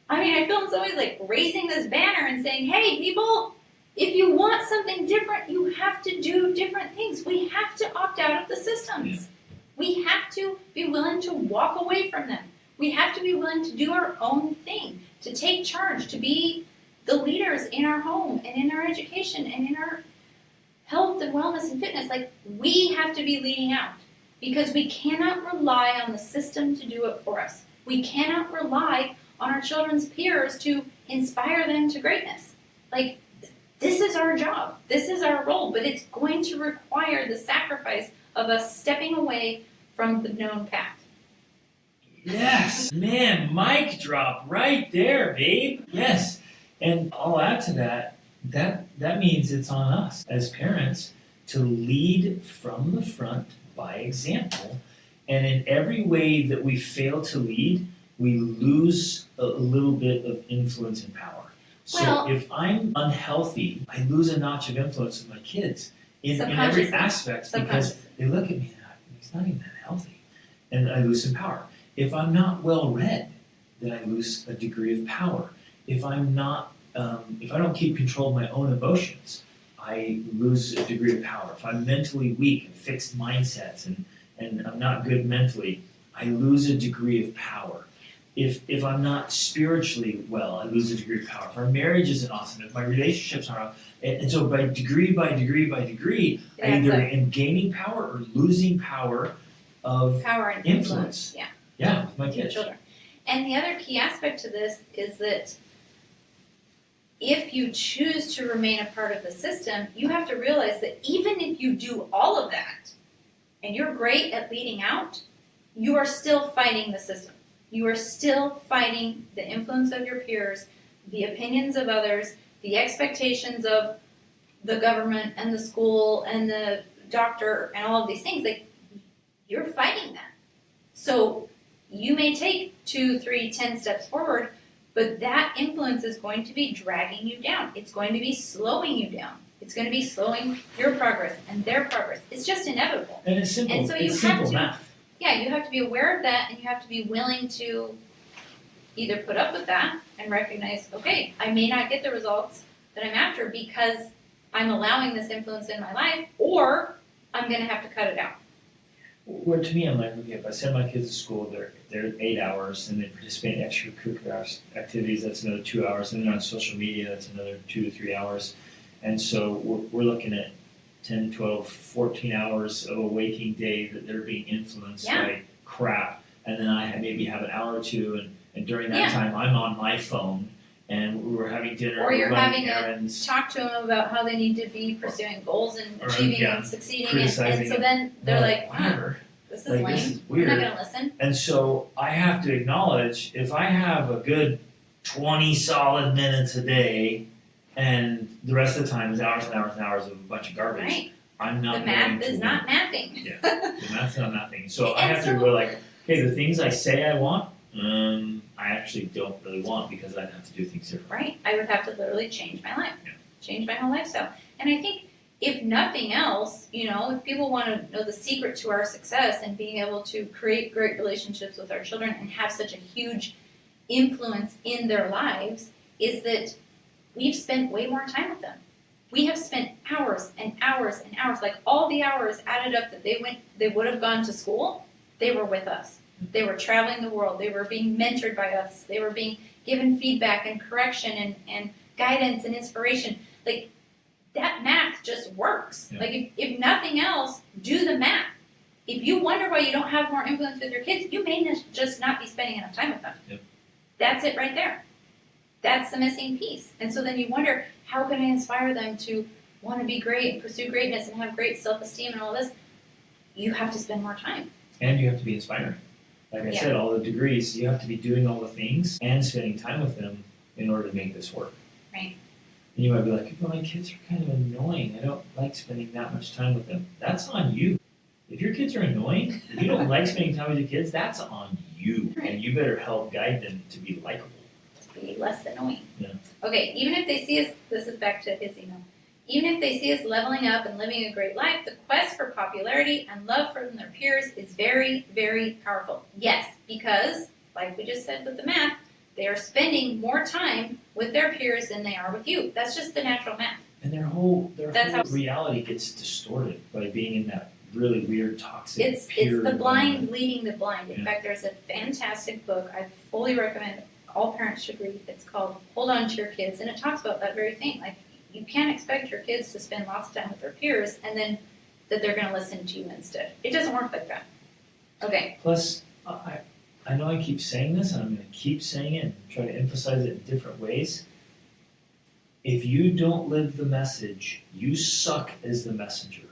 I mean, I feel in some ways like raising this banner and saying, hey, people, if you want something different, you have to do different things. We have to opt out of the systems. Yeah. We have to be willing to walk away from them. We have to be willing to do our own thing, to take charge, to be the leaders in our home and in our education and in our health and wellness and fitness. Like, we have to be leading out, because we cannot rely on the system to do it for us. We cannot rely on our children's peers to inspire them to greatness. Like, this is our job. This is our role, but it's going to require the sacrifice of us stepping away from the known path. Yes, man, mic drop right there, babe. Yes, and I'll add to that. That means it's on us as parents to lead from the front by example. And in every way that we fail to lead, we lose a little bit of influence and power. So if I'm unhealthy, I lose a notch of influence with my kids in every aspect, because they look at me and he's not even that healthy, and I lose some power. If I'm not well read, then I lose a degree of power. If I'm not, if I don't keep control of my own emotions, I lose a degree of power. If I'm mentally weak and fixed mindsets and I'm not good mentally, I lose a degree of power. If I'm not spiritually well, I lose a degree of power. If our marriage isn't awesome, if my relationships aren't, and so by degree, I either am gaining power or losing power of power and influence. Yeah, with my kids. Children. And the other key aspect to this is that if you choose to remain a part of the system, you have to realize that even if you do all of that and you're great at leading out, you are still fighting the system. You are still fighting the influence of your peers, the opinions of others, the expectations of the government and the school and the doctor and all of these things. Like, you're fighting that. So you may take 2, 3, 10 steps forward, but that influence is going to be dragging you down. It's going to be slowing you down. It's going to be slowing your progress and their progress. It's just inevitable. And it's simple. And so it's simple math. Yeah, you have to be aware of that, and you have to be willing to either put up with that and recognize, okay, I may not get the results that I'm after because I'm allowing this influence in my life, or I'm going to have to cut it out. Well, to me, I'm like, okay, if I send my kids to school, they're 8 hours, and they participate in extracurricular activities, that's another 2 hours, and then on social media, that's another 2 to 3 hours. And so we're looking at 10, 12, 14 hours of a waking day that they're being influenced by crap. And then I maybe have an hour or two, and during that time, I'm on my phone, and we're having dinner, or you're having errands. to talk to them about how they need to be pursuing goals and achieving and succeeding, and so then they're like, whatever. This is like, lame. This is weird. I'm not going to listen. And so I have to acknowledge, if I have a good 20 solid minutes a day, and the rest of the time is hours and hours and hours of a bunch of garbage, Right. I'm not The going math to is not mathing. Yeah, the math's not nothing. So I And have to go like, okay, the things I say I want, I actually don't really want, because I'd have to do things different. Right. I would have to literally change my life, Yeah. change my whole lifestyle. And I think if nothing else, if people want to know the secret to our success and being able to create great relationships with our children and have such a huge influence in their lives, is that we've spent way more time with them. We have spent hours and hours and hours, like all the hours added up that they would have gone to school, they were with us. They were traveling the world. They were being mentored by us. They were being given feedback and correction and guidance and inspiration. Like, that math just works. Yeah. Like, if nothing else, do the math. If you wonder why you don't have more influence with your kids, you may just not be spending enough time with them. Yep. That's it right there. That's the missing piece. And so then you wonder, how can I inspire them to want to be great and pursue greatness and have great self-esteem and all this? You have to spend more time. And you have to be inspiring. Like I said, all the degrees, you have to be doing all the things and spending time with them in order to make this work. Right. And you might be like, well, my kids are kind of annoying. I don't like spending that much time with them. That's on you. If your kids are annoying, if you don't like spending time with your kids, that's on you. Right. And you better help guide them to be likable. To be less annoying. Yeah. Okay, even if they see us, this is back to his email. Even if they see us leveling up and living a great life, the quest for popularity and love from their peers is very, very powerful. Yes, because, like we just said with the math, they are spending more time with their peers than they are with you. That's just the natural math. And their whole reality gets distorted by being in that really weird, toxic It's the blind leading the blind. In fact, there's a fantastic book I fully recommend all parents should read. It's called Hold On to Your Kids, and it talks about that very thing. Like, you can't expect your kids to spend lots of time with their peers and then that they're going to listen to you instead. It doesn't work like that. Okay. Plus, I know I keep saying this, and I'm going to keep saying it and try to emphasize it in different ways. If you don't live the message, you suck as the messenger.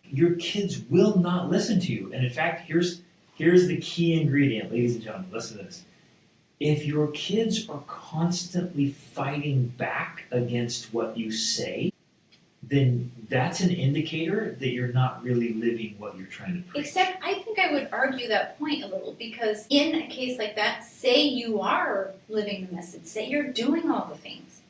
Your kids will not listen to you. And in fact, here's the key ingredient, ladies and gentlemen. Listen to this. If your kids are constantly fighting back against what you say, then that's an indicator that you're not really living what you're trying to preach. Except I think I would argue that point a little, because in a case like that, say you are living the message, say you're doing all the things,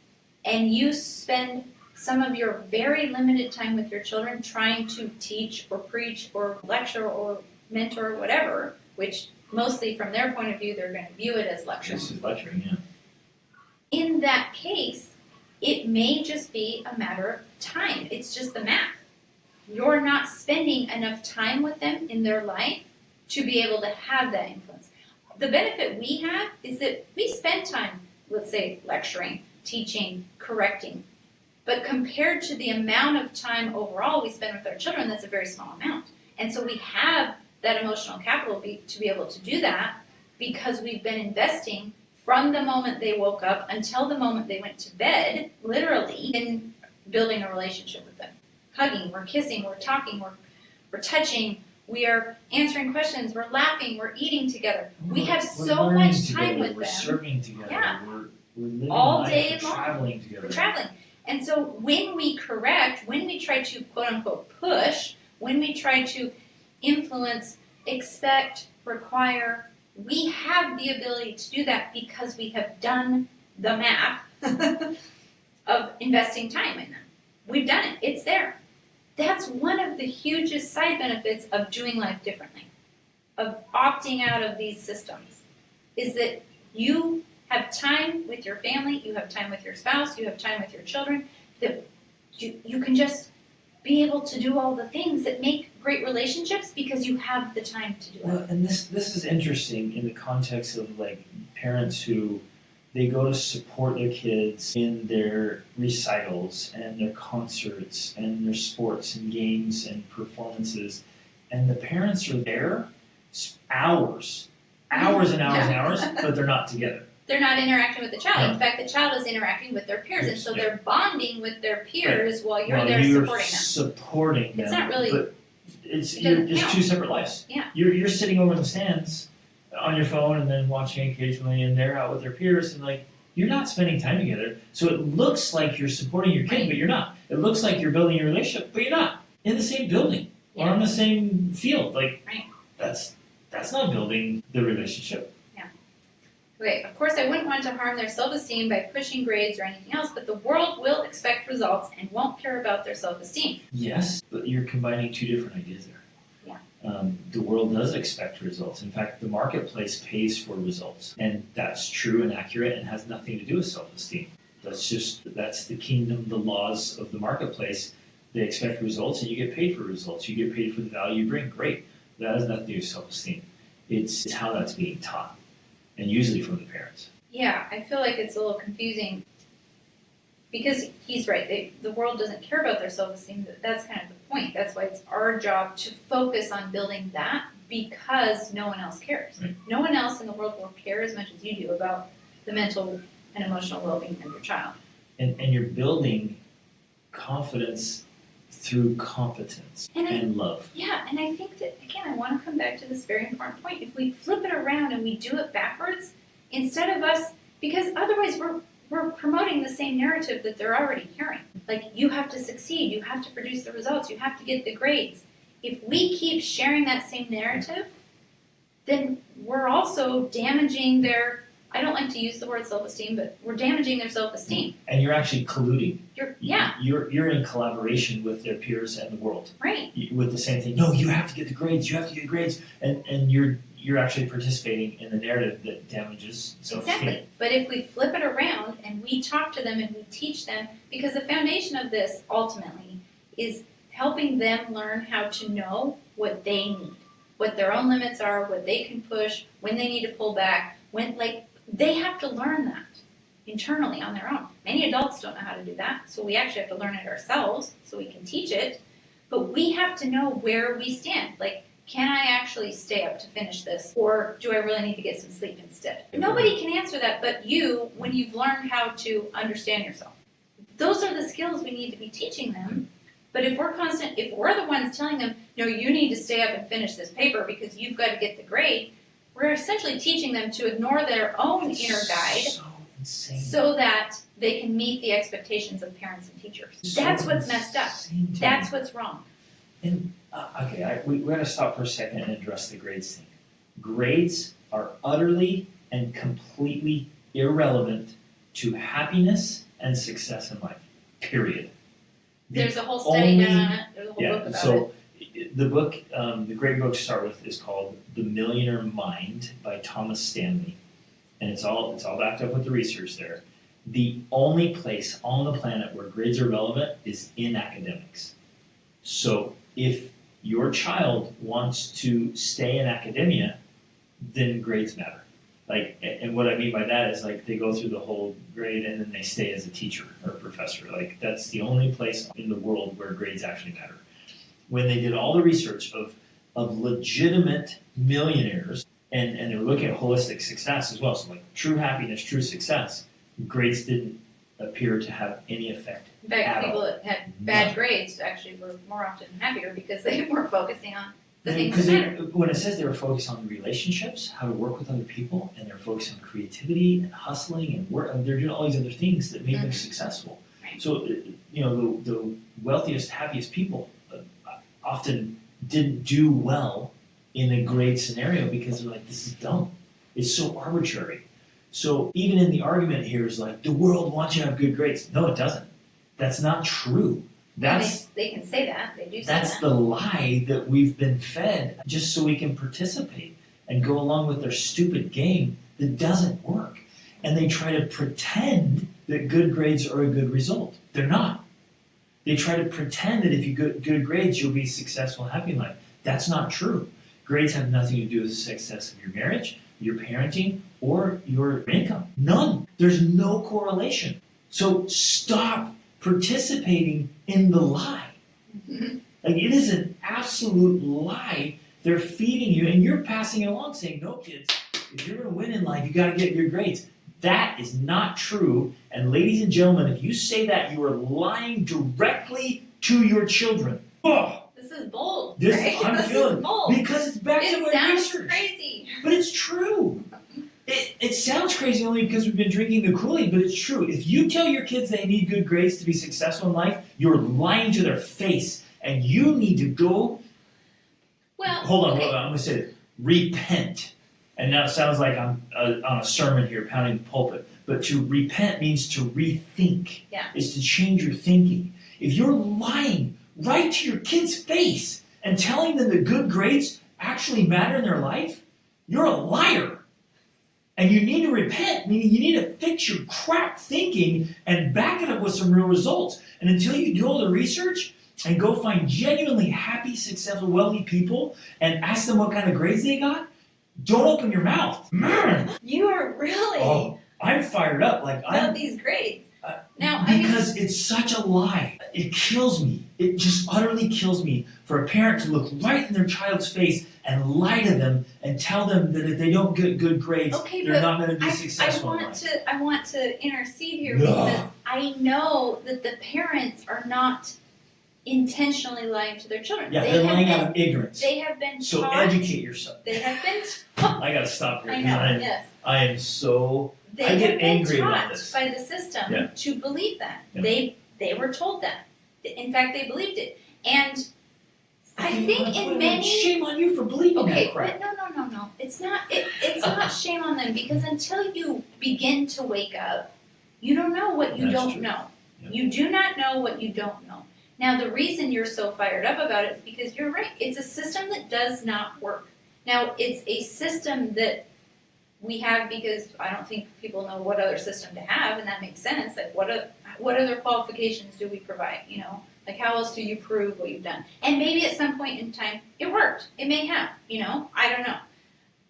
and you spend some of your very limited time with your children trying to teach or preach or lecture or mentor or whatever, which mostly from their point of view, they're going to view it as lecturing. This is lecturing, yeah. In that case, it may just be a matter of time. It's just the math. You're not spending enough time with them in their life to be able to have that influence. The benefit we have is that we spend time, let's say, lecturing, teaching, correcting. But compared to the amount of time overall we spend with our children, that's a very small amount. And so we have that emotional capital to be able to do that because we've been investing from the moment they woke up until the moment they went to bed, literally, in building a relationship with them. Hugging, we're kissing, we're talking, we're touching, we are answering questions, we're laughing, we're eating together. We have so much time with them. We're serving together. Yeah. We're living all life. day We're long. traveling together. We're traveling. And so when we correct, when we try to quote-unquote push, when we try to influence, expect, require, we have the ability to do that because we have done the math of investing time in them. We've done it. It's there. That's one of the hugest side benefits of doing life differently, of opting out of these systems, is that You have time with your family, you have time with your spouse, you have time with your children, that you can just be able to do all the things that make great relationships because you have the time to do it. Well, and this is interesting in the context of like parents who they go to support their kids in their recitals and their concerts and their sports and games and performances, and the parents are there hours and hours and hours, but they're not together. They're not interacting with the child. No. In fact, the child is interacting with their peers, and so Yeah. they're bonding with their peers while you're there you're supporting them. It's not really. But It you're doesn't just count. two separate lives. Yeah. You're sitting over in the stands on your phone and then watching occasionally, and they're out with their peers, and like you're not spending time together. So it looks like you're supporting your kid, Right. but you're not. It looks like you're building a relationship, but you're not. In the same building or Yeah. on the same field, like Right. that's not building the relationship. Okay, of course, I wouldn't want to harm their self-esteem by pushing grades or anything else, but the world will expect results and won't care about their self-esteem. Yes, but you're combining two different ideas there. The world does expect results. In fact, the marketplace pays for results, and that's true and accurate and has nothing to do with self-esteem. That's the kingdom, the laws of the marketplace. They expect results, and you get paid for results. You get paid for the value you bring. Great. That has nothing to do with self-esteem. It's how that's being taught, and usually from the parents. Yeah, I feel like it's a little confusing because he's right. The world doesn't care about their self-esteem. That's kind of the point. That's why it's our job to focus on building that because no one else cares. Right. No one else in the world will care as much as you do about the mental and emotional well-being of your child. And you're building confidence through competence and love. Yeah, and I think that, again, I want to come back to this very important point. If we flip it around and we do it backwards, instead of us, because otherwise we're promoting the same narrative that they're already hearing. Like, you have to succeed, you have to produce the results, you have to get the grades. If we keep sharing that same narrative, then we're also damaging their, I don't like to use the word self-esteem, but we're damaging their self-esteem. And you're actually colluding. Yeah, You're in collaboration with their peers and the world. right. With the same thing. No, you have to get the grades. You have to get the grades, and you're actually participating in the narrative that damages self-esteem. Exactly. But if we flip it around and we talk to them and we teach them, because the foundation of this ultimately is helping them learn how to know what they need, what their own limits are, what they can push, when they need to pull back, when they have to learn that internally on their own. Many adults don't know how to do that, so we actually have to learn it ourselves so we can teach it. But we have to know where we stand. Like, can I actually stay up to finish this, or do I really need to get some sleep instead? Nobody can answer that but you when you've learned how to understand yourself. Those are the skills we need to be teaching them. But if we're the ones telling them, no, you need to stay up and finish this paper because you've got to get the grade, we're essentially teaching them to ignore their own inner guide So insane. so that they can meet the expectations of parents and teachers. That's what's messed up. That's what's wrong. And we got to stop for a second and address the grades thing. Grades are utterly and completely irrelevant to happiness and success in life. Period. There's a whole study done on it. There's a whole book about it. So the book, the great book to start with is called The Millionaire Mind by Thomas Stanley. And it's all backed up with the research there. The only place on the planet where grades are relevant is in academics. So if your child wants to stay in academia, then grades matter. Like, and what I mean by that is like they go through the whole grade and then they stay as a teacher or a professor. Like, that's the only place in the world where grades actually matter. When they did all the research of legitimate millionaires, and they were looking at holistic success as well, so like true happiness, true success, grades didn't appear to have any effect. In fact, at people all. that had bad grades actually were more often happier because they were focusing on the things Because that matter. when it says they were focused on relationships, how to work with other people, and they're focused on creativity and hustling and work, and they're doing all these other things that made them successful. Right. So, the wealthiest, happiest people often didn't do well in a grade scenario because they're like, this is dumb. It's so arbitrary. So even in the argument here is like, the world wants you to have good grades. No, it doesn't. That's not true. They can say that. They do say That's that. the lie that we've been fed just so we can participate and go along with their stupid game that doesn't work. And they try to pretend that good grades are a good result. They're not. They try to pretend that if you get good grades, you'll be successful and happy in life. That's not true. Grades have nothing to do with the success of your marriage, your parenting, or your income. None. There's no correlation. So stop participating in the lie. Mm-hmm. Like, it is an absolute lie they're feeding you, and you're passing it along saying, no, kids, if you're going to win in life, you got to get good grades. That is not true. And ladies and gentlemen, if you say that, you are lying directly to your children. Oh, This is bold. this right? I'm This feeling is bold. because it's back to It my sounds research. crazy. But it's true. It sounds crazy only because we've been drinking the Kool-Aid, but it's true. If you tell your kids they need good grades to be successful in life, you're lying to their face. And you need to go. Well, Hold on, okay. I'm going to say it. Repent. And now it sounds like I'm on a sermon here, pounding the pulpit. But to repent means to rethink. Yeah. It's to change your thinking. If you're lying right to your kid's face and telling them that good grades actually matter in their life, you're a liar. And you need to repent, meaning you need to fix your crap thinking and back it up with some real results. And until you do all the research and go find genuinely happy, successful, wealthy people and ask them what kind of grades they got, don't open your mouth. Man, You are really I'm fired up. Like about these grades. Now, because it's such a lie. It kills me. It just utterly kills me for a parent to look right in their child's face and lie to them and tell them that if they don't get good grades, they're not going to be successful in life. I want to intercede here No. because I know that the parents are not intentionally lying to their children. Yeah, They they're have lying been- out of ignorance. They have been So taught. educate yourself. They have been. I got to stop here. I know. Yes. I am so. They I have get been angry taught about this. by the system Yeah. to believe that. Yeah. They were told that. In fact, they believed it. And I Okay, think wait, in wait, many. shame on you for believing Okay, that crap. but no. It's not. It's not shame on them because until you begin to wake up, you don't know what you That's don't true. know. Yeah. You do not know what you don't know. Now, the reason you're so fired up about it is because you're right. It's a system that does not work. Now, it's a system that we have because I don't think people know what other system to have, and that makes sense. Like, what other qualifications do we provide? You know, like how else do you prove what you've done? And maybe at some point in time it worked. It may have. You know, I don't know.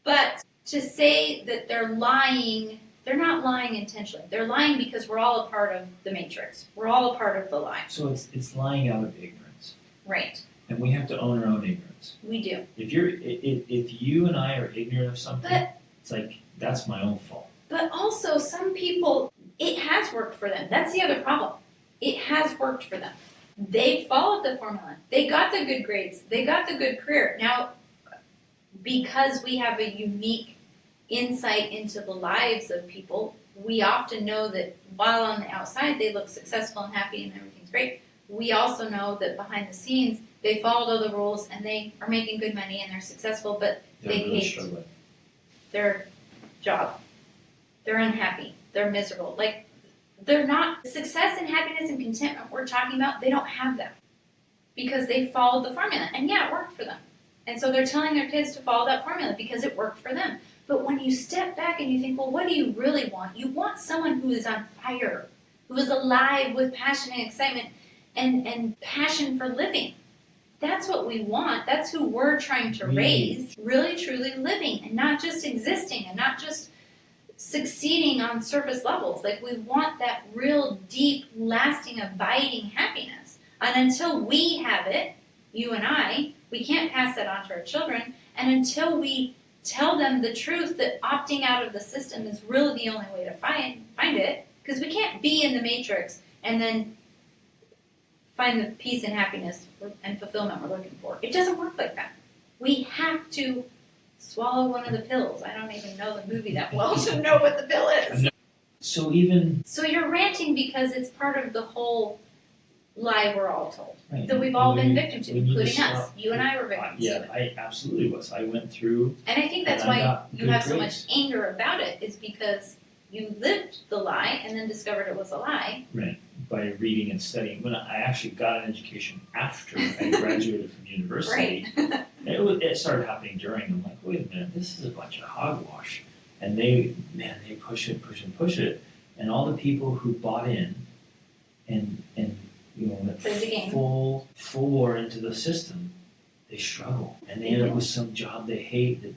But to say that they're lying, they're not lying intentionally. They're lying because we're all a part of the matrix. We're all a part of the lie. So it's lying out of ignorance, Right. and we have to own our own ignorance. We do. If you and I are ignorant of something, But- it's like that's my own fault. But also, some people, it has worked for them. That's the other problem. It has worked for them. They followed the formula. They got the good grades. They got the good career. Now, because we have a unique insight into the lives of people, we often know that while on the outside they look successful and happy and everything's great, we also know that behind the scenes they followed all the rules and they are making good money and they're successful, but They're they really hate struggling. their job. They're unhappy. They're miserable. Like, they're not, success and happiness and contentment we're talking about, they don't have that because they followed the formula. And yeah, it worked for them. And so they're telling their kids to follow that formula because it worked for them. But when you step back and you think, well, what do you really want? You want someone who is on fire, who is alive with passion and excitement and passion for living. That's what we want. That's who we're trying to raise. Really, truly living and not just existing and not just succeeding on surface levels. Like, we want that real deep, lasting, abiding happiness. And until we have it, you and I, we can't pass that on to our children. And until we tell them the truth that opting out of the system is really the only way to find it, because we can't be in the matrix and then find the peace and happiness and fulfillment we're looking for. It doesn't work like that. We have to swallow one of the pills. I don't even know the movie that well to know what the pill is. So even So you're ranting because it's part of the whole lie we're all told. right, That we've all we- been victim to, we need including us. stop. You and I were victims Yeah, of it. I absolutely was. I went through. And I think that's And I why got you good have so grades. much anger about it, is because you lived the lie and then discovered it was a lie. By reading and studying. When I actually got an education after I graduated from university, Right. it started happening during. I'm like, wait a minute, this is a bunch of hogwash. And they push it, and all the people who bought in and went Play the game. full war into the system, they struggle, and they end up with some job they hate that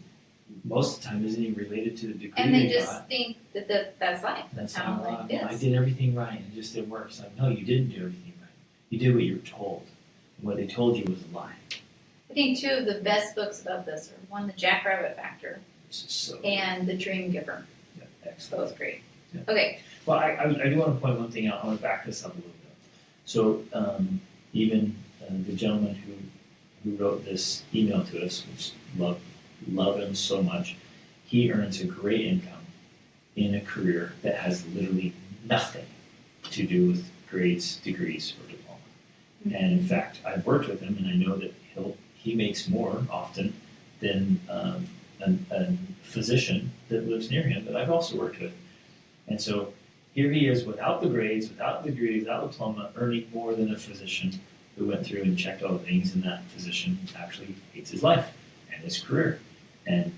most of the time isn't even related to the degree And they they just got. think that that's life. That's how life is. I did everything right, and it just didn't work. It's like, no, you didn't do everything right. You did what you were told, and what they told you was a lie. I think two of the best books about this are one, The Jackrabbit Factor, and The Dream Giver. Yeah, excellent. Both great. Yeah. Okay. Well, I do want to point one thing out. I want to back this up a little bit. So even the gentleman who wrote this email to us, which love him so much, he earns a great income in a career that has literally nothing to do with grades, degrees, or diploma. Mm-hmm. And in fact, I've worked with him, and I know that he makes more often than a physician that lives near him that I've also worked with. And so here he is without the grades, without the degree, without diploma, earning more than a physician who went through and checked all the things, and that physician actually hates his life and his career, and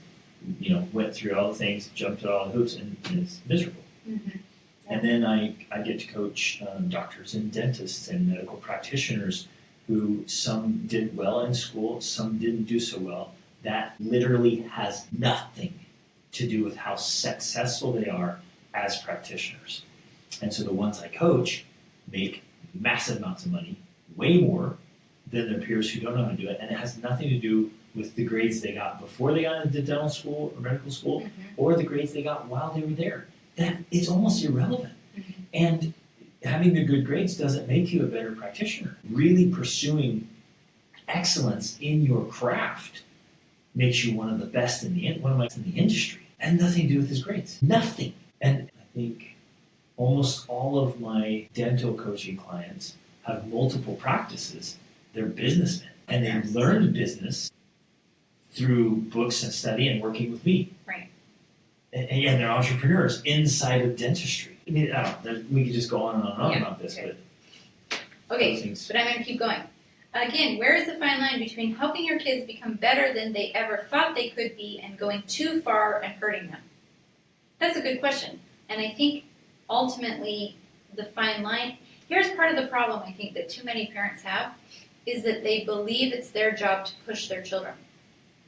went through all the things, jumped through all the hoops, and is miserable. Mm-hmm. Yeah. And then I get to coach doctors and dentists and medical practitioners who some did well in school, some didn't do so well. That literally has nothing to do with how successful they are as practitioners. And so the ones I coach make massive amounts of money, way more than their peers who don't know how to do it, and it has nothing to do with the grades they got before they got into dental school or medical school, mm-hmm. or the grades they got while they were there. That it's almost irrelevant. Mm-hmm. And having the good grades doesn't make you a better practitioner. Really pursuing excellence in your craft makes you one of the best in the industry, and nothing to do with his grades. Nothing. And I think almost all of my dental coaching clients have multiple practices. They're businessmen, and they learned business through books and study and working with me. Right. And they're entrepreneurs inside of dentistry. I mean, we could just go on and on about this, okay. But I'm going to keep going. Again, where is the fine line between helping your kids become better than they ever thought they could be and going too far and hurting them? That's a good question. And I think ultimately the fine line, here's part of the problem I think that too many parents have, is that they believe it's their job to push their children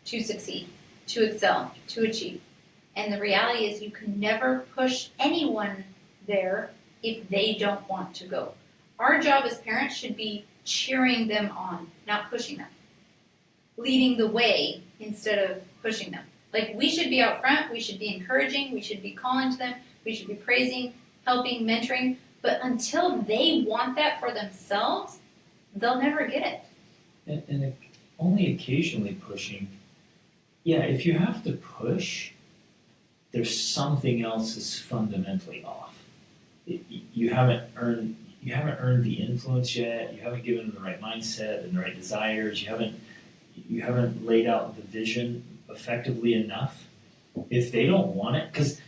to succeed, to excel, to achieve. And the reality is you can never push anyone there if they don't want to go. Our job as parents should be cheering them on, not pushing them. Leading the way instead of pushing them. Like, we should be out front, we should be encouraging, we should be calling to them, we should be praising, helping, mentoring. But until they want that for themselves, they'll never get it. And only occasionally pushing. Yeah, if you have to push, there's something else that's fundamentally off. You haven't earned the influence yet. You haven't given them the right mindset and the right desires. You haven't laid out the vision effectively enough. If they don't want it, because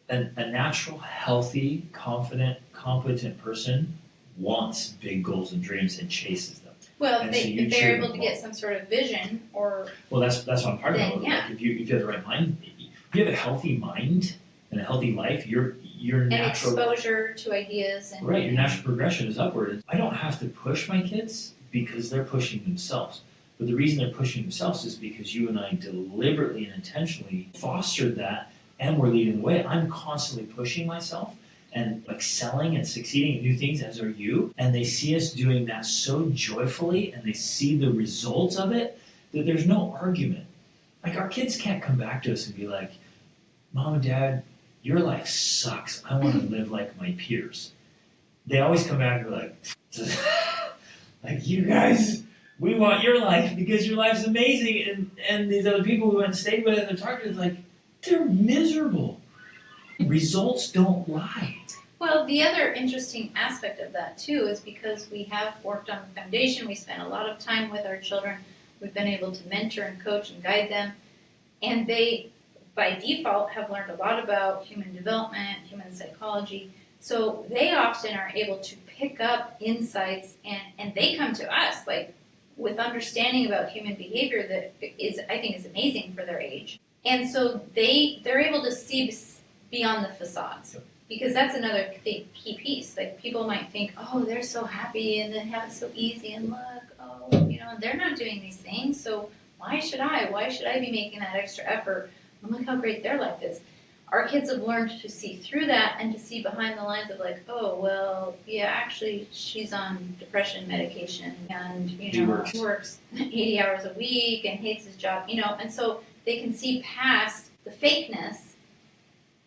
a natural, healthy, confident, competent person wants big goals and dreams and chases them. Well, if they're able to get some sort of vision, or that's what I'm talking about. Yeah. Like if you have the right mind, if you have a healthy mind and a healthy life, your natural exposure to ideas and your natural progression is upward. I don't have to push my kids because they're pushing themselves. But the reason they're pushing themselves is because you and I deliberately and intentionally fostered that, and we're leading the way. I'm constantly pushing myself and excelling and succeeding at new things, as are you. And they see us doing that so joyfully, and they see the results of it, that there's no argument. Like, our kids can't come back to us and be like, Mom and Dad, your life sucks. I want to live like my peers. They always come back and be like, you guys, we want your life because your life's amazing. And these other people who went and stayed with and talked to us, like, they're miserable. Results don't lie. Well, the other interesting aspect of that, too, is because we have worked on the foundation, we spent a lot of time with our children, we've been able to mentor and coach and guide them, and they, by default, have learned a lot about human development, human psychology, so they often are able to pick up insights, and they come to us, like, with understanding about human behavior that is, I think, is amazing for their age. And so they're able to see beyond the facades. Yep. Because that's another key piece. Like, people might think, oh, they're so happy and they have it so easy, and look, oh, they're not doing these things, so why should I? Why should I be making that extra effort? And look how great their life is. Our kids have learned to see through that and to see behind the lines of, like, oh, well, yeah, actually, she's on depression medication, and, he works 80 hours a week and hates his job, and so they can see past the fakeness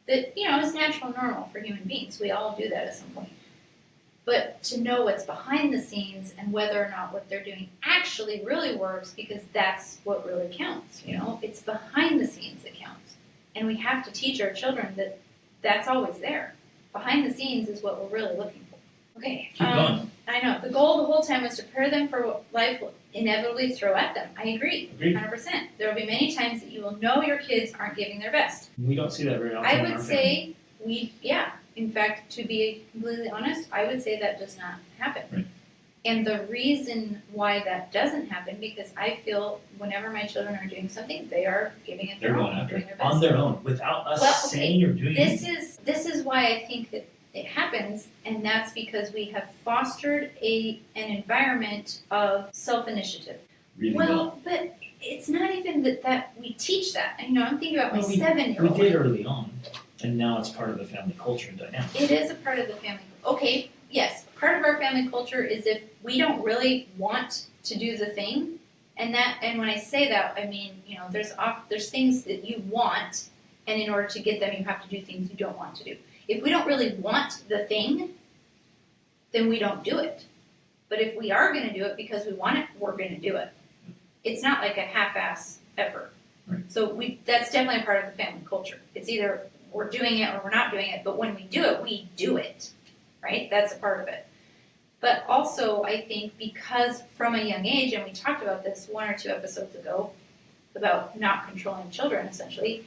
that, is natural and normal for human beings. We all do that at some point. But to know what's behind the scenes and whether or not what they're doing actually really works, because that's what really counts, It's behind the scenes that counts. And we have to teach our children that that's always there. Behind the scenes is what we're really looking for. Okay. Keep going. I know. The goal the whole time was to prepare them for what life will inevitably throw at them. I agree. 100%. There will be many times that you will know your kids aren't giving their best. We don't see that very often. I would say in fact, to be completely honest, I would say that does not happen. Right. And the reason why that doesn't happen, because I feel whenever my children are doing something, they are giving it their own, doing their best. On their own, without us saying or doing anything. This is why I think that it happens, and that's because we have fostered an environment of self-initiative. Really well, but it's not even that we teach that. I'm thinking about my 7-year-old. We did early on, and now it's part of the family culture and dynamic. It is a part of the family. Okay, yes, part of our family culture is if we don't really want to do the thing, and when I say that, I mean, there's things that you want, and in order to get them, you have to do things you don't want to do. If we don't really want the thing, then we don't do it. But if we are going to do it because we want it, we're going to do it. It's not like a half-ass effort. Right. So that's definitely a part of the family culture. It's either we're doing it or we're not doing it, but when we do it, we do it, right? That's a part of it. But also, I think because from a young age, and we talked about this 1 or 2 episodes ago, about not controlling children, essentially,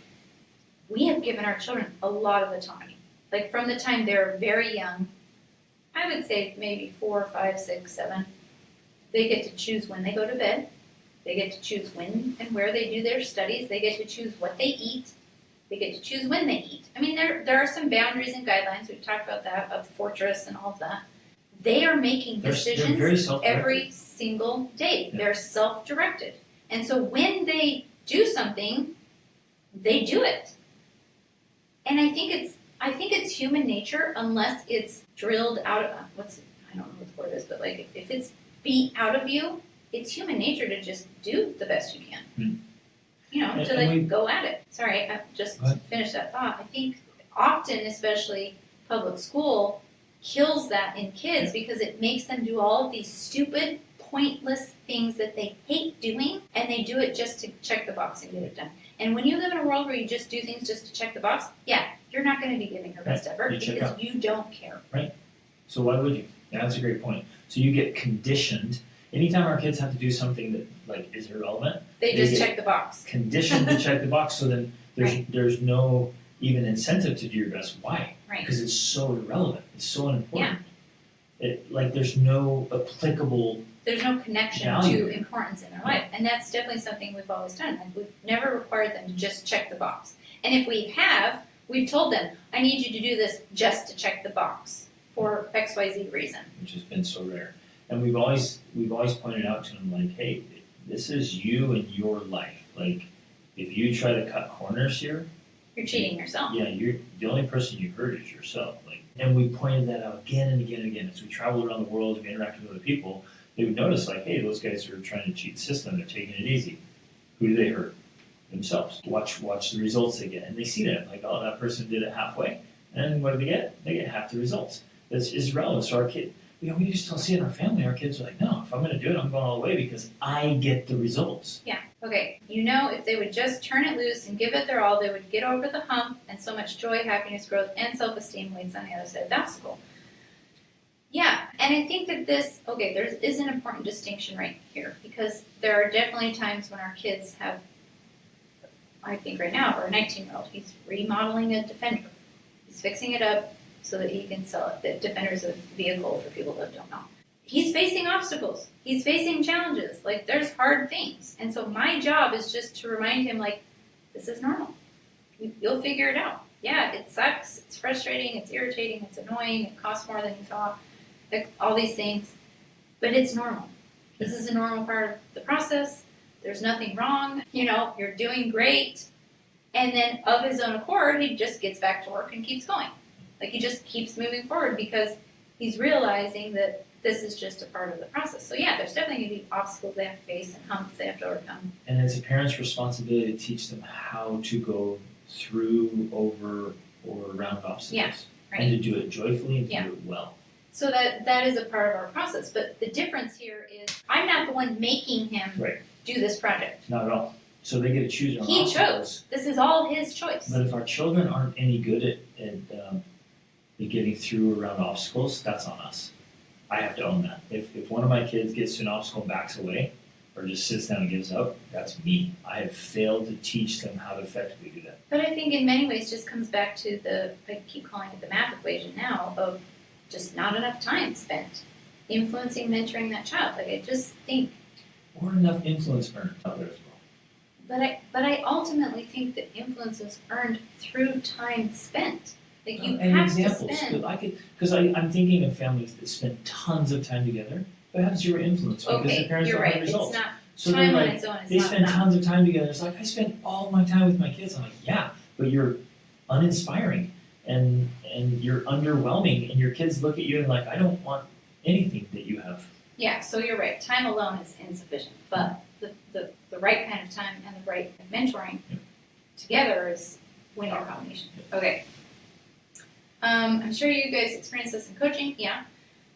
we have given our children a lot of autonomy. Like, from the time they're very young, I would say maybe 4, 5, 6, 7, they get to choose when they go to bed. They get to choose when and where they do their studies. They get to choose what they eat. They get to choose when they eat. I mean, there are some boundaries and guidelines. We've talked about that, of the fortress and all of that. They are making decisions every single day. Yeah. They're self-directed. And so when they do something, they do it. And I think it's human nature, unless it's drilled out of, I don't know what the word is, but like, if it's beat out of you, it's human nature to just do the best you can. Go at it. Sorry, I just finished that thought. I think often, especially public school, kills that in kids because it makes them do all of these stupid, pointless things that they hate doing, and they do it just to check the box and get it done. And when you live in a world where you just do things just to check the box, you're not going to be giving your best effort because you don't care. Right. So why would you? Yeah, that's a great point. So you get conditioned. Anytime our kids have to do something that is irrelevant, they just check the box. Conditioned to check the box. So then there's no even incentive to do your best. Why? Right. Because it's so irrelevant. It's so unimportant. Yeah. There's no applicable. There's no connection to importance in their life. And that's definitely something we've always done. Like, we've never required them to just check the box. And if we have, we've told them, I need you to do this just to check the box for XYZ reason. Which has been so rare. And we've always pointed out to them, like, hey, this is you and your life. Like, if you try to cut corners here, you're cheating yourself. Yeah, you're the only person you hurt is yourself. Like, and we pointed that out again and again and again. As we traveled around the world and we interacted with other people, they would notice, like, hey, those guys are trying to cheat the system. They're taking it easy. Who do they hurt? Themselves. Watch the results they get. And they see that. Like, oh, that person did it halfway. And what do they get? They get half the results. That's irrelevant. So our kid, we just don't see it in our family. Our kids are like, no, if I'm going to do it, I'm going all the way because I get the results. Yeah. Okay. If they would just turn it loose and give it their all, they would get over the hump, and so much joy, happiness, growth, and self-esteem waits on the other side of the obstacle. Yeah. And I think that there is an important distinction right here, because there are definitely times when our kids have, I think right now, for a 19-year-old, he's remodeling a Defender. He's fixing it up so that he can sell it. The Defender is a vehicle for people that don't know. He's facing obstacles. He's facing challenges. Like, there's hard things. And so my job is just to remind him, like, this is normal. You'll figure it out. Yeah, it sucks. It's frustrating. It's irritating. It's annoying. It costs more than you thought. All these things. But it's normal. This is a normal part of the process. There's nothing wrong. You're doing great. And then of his own accord, he just gets back to work and keeps going. Like he just keeps moving forward because he's realizing that this is just a part of the process. So yeah, there's definitely going to be obstacles they have to face and humps they have to overcome. And it's a parent's responsibility to teach them how to go through, over, or around obstacles. Yeah, right. And to do it joyfully and to Yeah. do it well. So that is a part of our process. But the difference here is I'm not the one making him Right. do this project. Not at all. So they get to choose their own He obstacles. chose. This is all his choice. But if our children aren't any good at getting through around obstacles, that's on us. I have to own that. If one of my kids gets to an obstacle and backs away, or just sits down and gives up, that's me. I have failed to teach them how to effectively do that. But I think in many ways just comes back to I keep calling it the math equation now, of just not enough time spent influencing, mentoring that child. Like I just think. Or enough influence earned out there as well. But I ultimately think that influence is earned through time spent. Like you and have examples, to spend. because I'm thinking of families that spend tons of time together, but have zero influence because the parents you're don't right. have results. It's not So time they're on like, its own. It's they not spend enough. tons of time together. It's like I spend all my time with my kids. I'm like, yeah, but you're uninspiring and you're underwhelming, and your kids look at you and like, I don't want anything that you have. Yeah, so you're right. Time alone is insufficient, but the right kind of time and the right mentoring together is winning combination. Okay. I'm sure you guys experience this in coaching, yeah.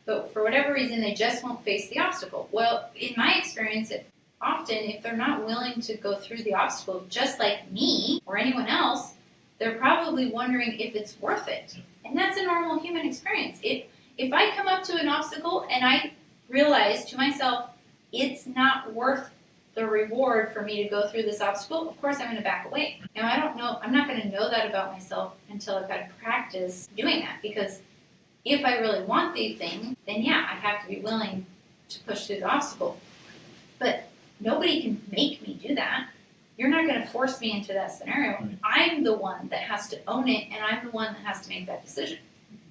But for whatever reason, they just won't face the obstacle. Well, in my experience, often if they're not willing to go through the obstacle, just like me or anyone else, they're probably wondering if it's worth it. And that's a normal human experience. If I come up to an obstacle and I realize to myself, it's not worth the reward for me to go through this obstacle, of course I'm going to back away. Now, I don't know, I'm not going to know that about myself until I've got to practice doing that, because if I really want the thing, then yeah, I have to be willing to push through the obstacle. But nobody can make me do that. You're not going to force me into that scenario. Right. I'm the one that has to own it, and I'm the one that has to make that decision.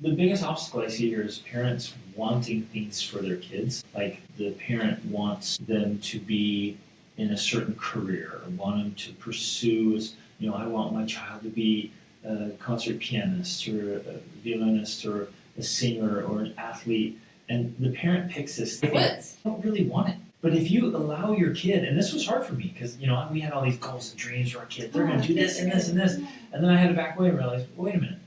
The biggest obstacle I see here is parents wanting things for their kids. Like the parent wants them to be in a certain career, or want them to pursue, I want my child to be a concert pianist or a violinist or a singer or an athlete. And the parent picks this thing. I don't really want it. But if you allow your kid, and this was hard for me because, we had all these goals and dreams for our kids. They're going to do this and this and this. And then I had to back away and realize, wait a minute.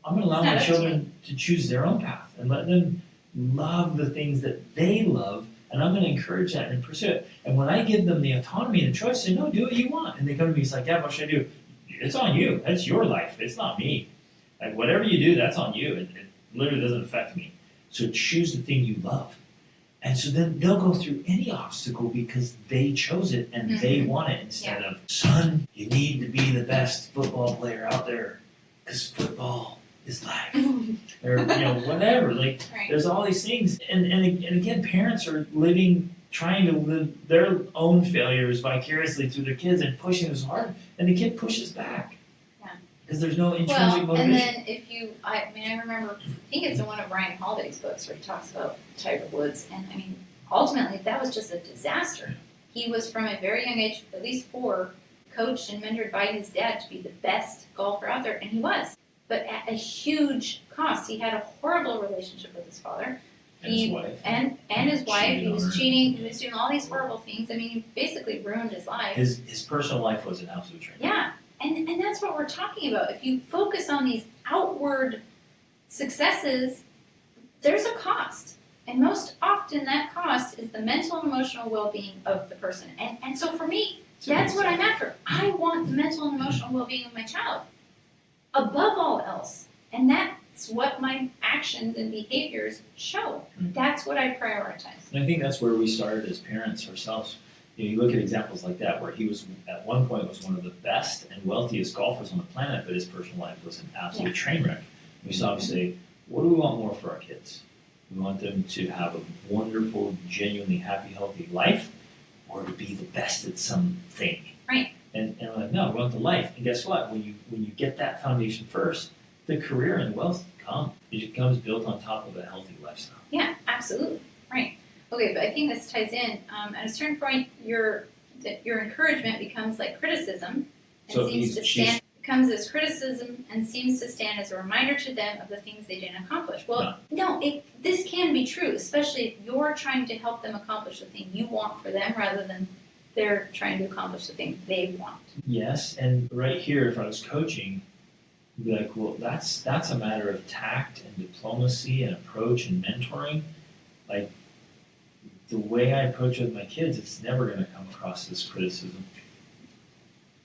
I'm going to allow my children to choose their own path and let them love the things that they love, and I'm going to encourage that and pursue it. And when I give them the autonomy and the choice, say, no, do what you want. And they come to me, it's like, yeah, what should I do? It's on you. That's your life. It's not me. Like, whatever you do, that's on you. It literally doesn't affect me. So choose the thing you love. And so then they'll go through any obstacle because they chose it and they want it, instead of, son, you need to be the best football player out there because football is life. Or, whatever. Like, there's all these things. And again, parents are trying to live their own failures vicariously through their kids and pushing them so hard. And the kid pushes back. Yeah. Because there's no intrinsic motivation. And then I remember, I think it's in one of Ryan Holiday's books where he talks about Tiger Woods. And ultimately, that was just a disaster. He was from a very young age, at least 4, coached and mentored by his dad to be the best golfer out there. And he was. But at a huge cost. He had a horrible relationship with his father. And his wife. And his wife. He was cheating. He was doing all these horrible things. He basically ruined his life. His personal life was an absolute tragedy. Yeah. And that's what we're talking about. If you focus on these outward successes, there's a cost. And most often that cost is the mental and emotional well-being of the person. And so for me, that's what I'm after. I want the mental and emotional well-being of my child above all else. And that's what my actions and behaviors show. That's what I prioritize. And I think that's where we started as parents ourselves. You look at examples like that where he was, at one point, was one of the best and wealthiest golfers on the planet, but his personal life was an absolute train wreck. We saw, we say, what do we want more for our kids? We want them to have a wonderful, genuinely happy, healthy life, or to be the best at something. Right. And I'm like, no, we want the life. And guess what? When you get that foundation first, the career and wealth come. It comes built on top of a healthy lifestyle. Yeah, absolutely. Right. Okay, but I think this ties in. At a certain point, your encouragement becomes like criticism, and So becomes as criticism and seems to stand as a reminder to them of the things they didn't accomplish. Well, no, this can be true, especially if you're trying to help them accomplish the thing you want for them rather than they're trying to accomplish the thing they want. Yes, and right here, if I was coaching, I'd be like, well, that's a matter of tact and diplomacy and approach and mentoring. Like, the way I approach it with my kids, it's never going to come across as criticism.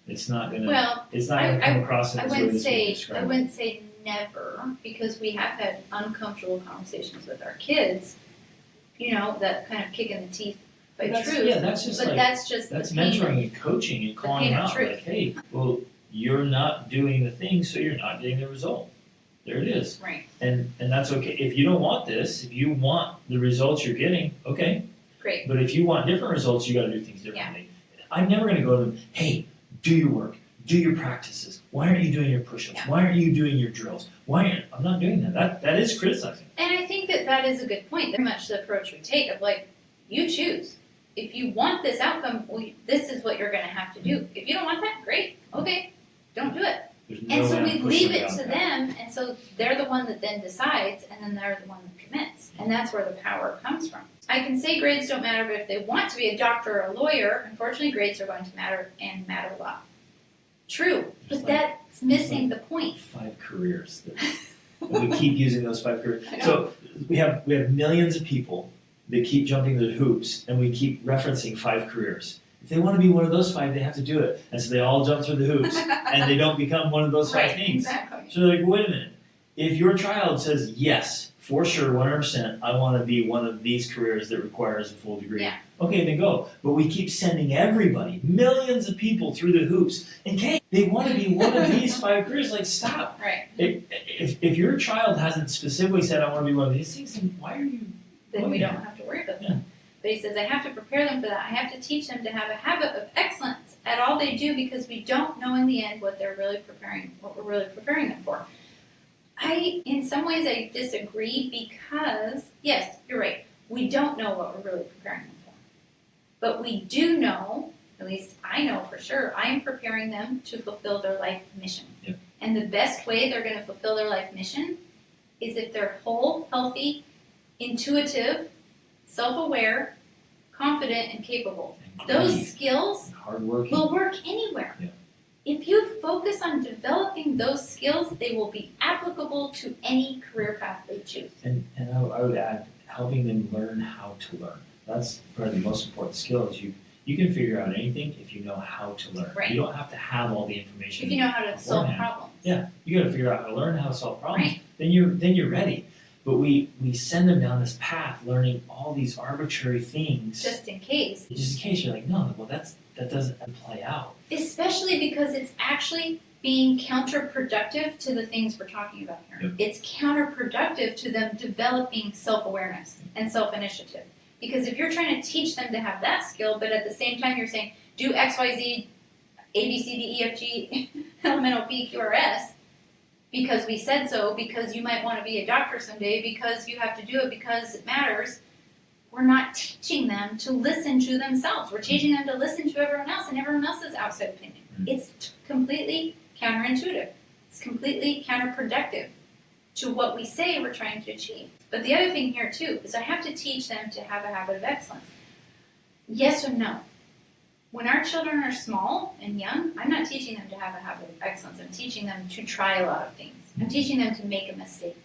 It's not going to. Well, it's not going to come across as I wouldn't say never, because we have had uncomfortable conversations with our kids. That kind of kick in the teeth by truth. Yeah, that's just that's mentoring and coaching and calling out like, hey, well, you're not doing the thing, so you're not getting the result. There it is. Right. And that's okay. If you don't want this, if you want the results you're getting, okay. Great. But if you want different results, you got to do things differently. Yeah. I'm never going to go to them, hey, do your work, do your practices. Why aren't you doing your push-ups? Yeah. Why aren't you doing your drills? I'm not doing that. That is criticizing. And I think that is a good point. Very much the approach we take of like, you choose. If you want this outcome, this is what you're going to have to do. If you don't want that, great. Okay, don't do it. And so we leave it to them, and so they're the one that then decides, and then they're the one that commits. And that's where the power comes from. I can say grades don't matter, but if they want to be a doctor or a lawyer, unfortunately grades are going to matter and matter a lot. True, but that's missing the point. 5 careers. We keep using those 5 careers. So we have millions of people that keep jumping the hoops, and we keep referencing 5 careers. If they want to be one of those 5, they have to do it. And so they all jump through the hoops, and they don't become one of those 5 things. Exactly. So they're like, wait a minute. If your child says, yes, for sure, 100%, I want to be one of these careers that requires a full degree. Yeah. Okay, then go. But we keep sending everybody, millions of people through the hoops. And okay, they want to be one of these 5 careers. Like, stop. Right. If your child hasn't specifically said, I want to be one of these things, then why are you? Then we don't have to worry about them. But he says, I have to prepare them for that. I have to teach them to have a habit of excellence at all they do, because we don't know in the end what we're really preparing them for. In some ways, I disagree, because, yes, you're right, we don't know what we're really preparing them for. But we do know, at least I know for sure, I'm preparing them to fulfill their life mission. Yeah. And the best way they're going to fulfill their life mission is if they're whole, healthy, intuitive, self-aware, confident, and capable. Those skills will work anywhere. Yeah. If you focus on developing those skills, they will be applicable to any career path they choose. And I would add, helping them learn how to learn. That's probably the most important skill. Is you can figure out anything if you know how to learn. Right. You don't have to have all the information. If you know how to solve problems. Yeah, you got to figure out how to learn how to solve problems. Right. Then you're ready. But we send them down this path, learning all these arbitrary things. Just in case. Just in case you're like, no, well that doesn't play out. Especially because it's actually being counterproductive to the things we're talking about here. Yep. It's counterproductive to them developing self-awareness and self-initiative. Because if you're trying to teach them to have that skill, but at the same time you're saying, do X, Y, Z, A, B, C, D, E, F, G, elemental P, Q, R, S, because we said so, because you might want to be a doctor someday, because you have to do it because it matters, we're not teaching them to listen to themselves. We're teaching them to listen to everyone else and everyone else's outside opinion. It's completely counterintuitive. It's completely counterproductive to what we say we're trying to achieve. But the other thing here, too, is I have to teach them to have a habit of excellence. Yes or no? When our children are small and young, I'm not teaching them to have a habit of excellence. I'm teaching them to try a lot of things. I'm teaching them to make a mistake.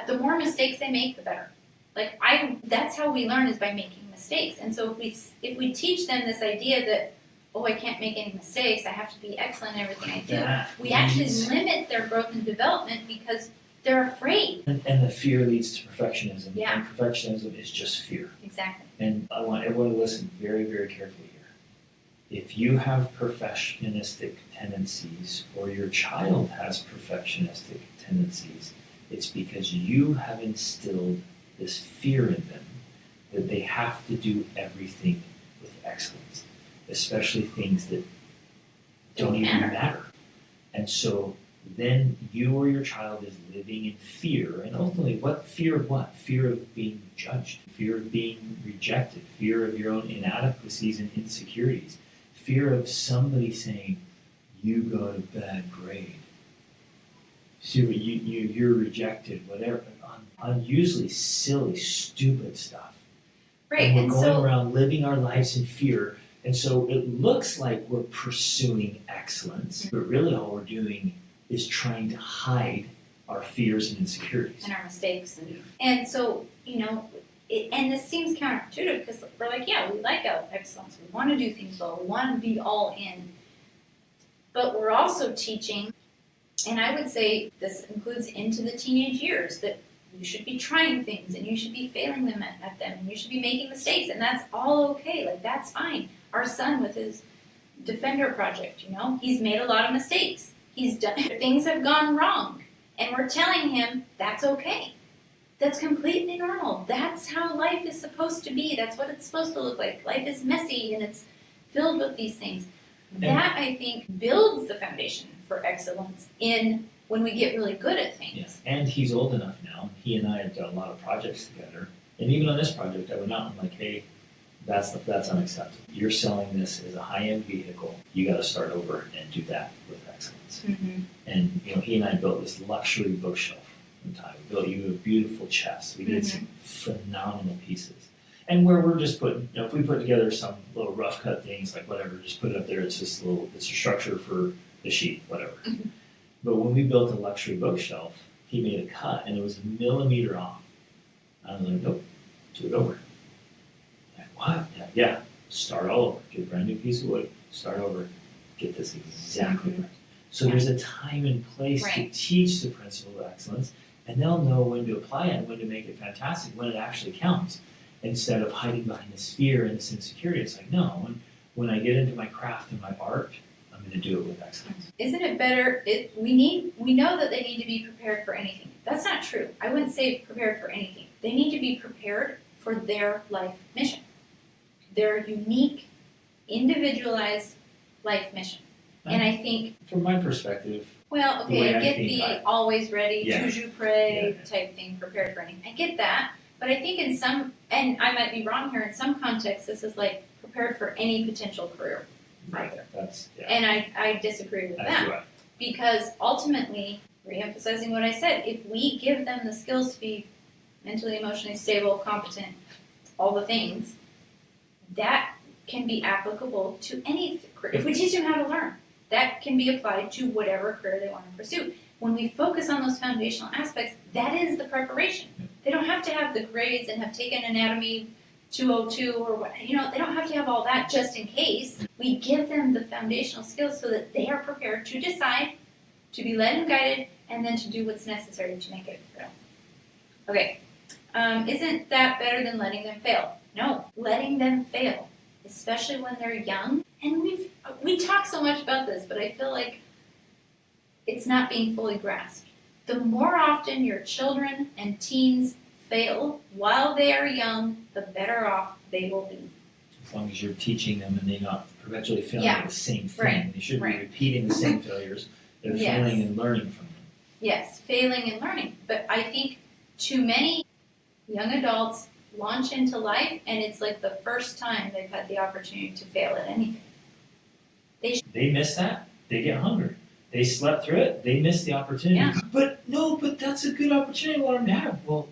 The more mistakes they make, the better. That's how we learn, is by making mistakes. And so if we teach them this idea that, oh, I can't make any mistakes, I have to be excellent in everything I do, we actually limit their growth and development because they're afraid. And the fear leads to perfectionism. Yeah. And perfectionism is just fear. Exactly. And I want everyone to listen very, very carefully here. If you have perfectionistic tendencies, or your child has perfectionistic tendencies, it's because you have instilled this fear in them that they have to do everything with excellence, especially things that don't even matter. matter. And so then you or your child is living in fear, and ultimately fear of what? Fear of being judged, fear of being rejected, fear of your own inadequacies and insecurities, fear of somebody saying, you got a bad grade. So you're rejected, whatever, on usually silly, stupid stuff. Right, And we're going around living our lives in fear. And so it looks like we're pursuing excellence, but really all we're doing is trying to hide our fears and insecurities. And our mistakes. And so, and this seems counterintuitive because we're like, yeah, we like excellence. We want to do things well. We want to be all in. But we're also teaching, and I would say this includes into the teenage years, that you should be trying things and you should be failing them at them and you should be making mistakes, and that's all okay. Like, that's fine. Our son with his Defender project, he's made a lot of mistakes. He's done things have gone wrong, and we're telling him that's okay. That's completely normal. That's how life is supposed to be. That's what it's supposed to look like. Life is messy and it's filled with these things. That, I think, builds the foundation for excellence in when we get really good at things. Yes. And he's old enough now. He and I have done a lot of projects together. And even on this project, I went out and I'm like, hey, that's unacceptable. You're selling this as a high-end vehicle. You got to start over and do that with excellence. Mm-hmm. And he and I built this luxury bookshelf in time. We built you a beautiful chest. We did some phenomenal pieces. And where we're just putting, if we put together some little rough cut things, like whatever, just put it up there. It's just it's a structure for the sheet, whatever. Mm-hmm. But when we built a luxury bookshelf, he made a cut and it was a millimeter off. I was like, nope, do it over. Like, what? Yeah, start all over. Get a brand new piece of wood, start over, get this exactly right. So there's a time and place to teach the principle of excellence, and they'll know when to apply it and when to make it fantastic, when it actually counts. Instead of hiding behind this fear and this insecurity, it's like, no, when I get into my craft and my art, I'm going to do it with excellence. Isn't it better? We know that they need to be prepared for anything. That's not true. I wouldn't say prepared for anything. They need to be prepared for their life mission, their unique, individualized life mission. And I think, from my perspective, well, okay, I get the always ready, toujours prêt type thing, prepared for anything. I get that. But I think in some, and I might be wrong here, in some contexts, this is like prepared for any potential career out there. And I disagree with that. Because ultimately, re-emphasizing what I said, if we give them the skills to be mentally, emotionally stable, competent, all the things, that can be applicable to any career. If we teach them how to learn, that can be applied to whatever career they want to pursue. When we focus on those foundational aspects, that is the preparation. They don't have to have the grades and have taken anatomy 202 or what, they don't have to have all that just in case. We give them the foundational skills so that they are prepared to decide, to be led and guided, and then to do what's necessary to make it real. Okay, isn't that better than letting them fail? No, letting them fail, especially when they're young. And we talk so much about this, but I feel like it's not being fully grasped. The more often your children and teens fail while they are young, the better off they will be. As long as you're teaching them and they're not perpetually failing at the same thing. Right. They shouldn't be repeating the same failures. They're failing and learning from them. Yes, failing and learning. But I think too many young adults launch into life and it's like the first time they've had the opportunity to fail at anything. They miss that. They get hungry. They slept through it. They missed the opportunity. Yeah. But that's a good opportunity I want them to have. Well,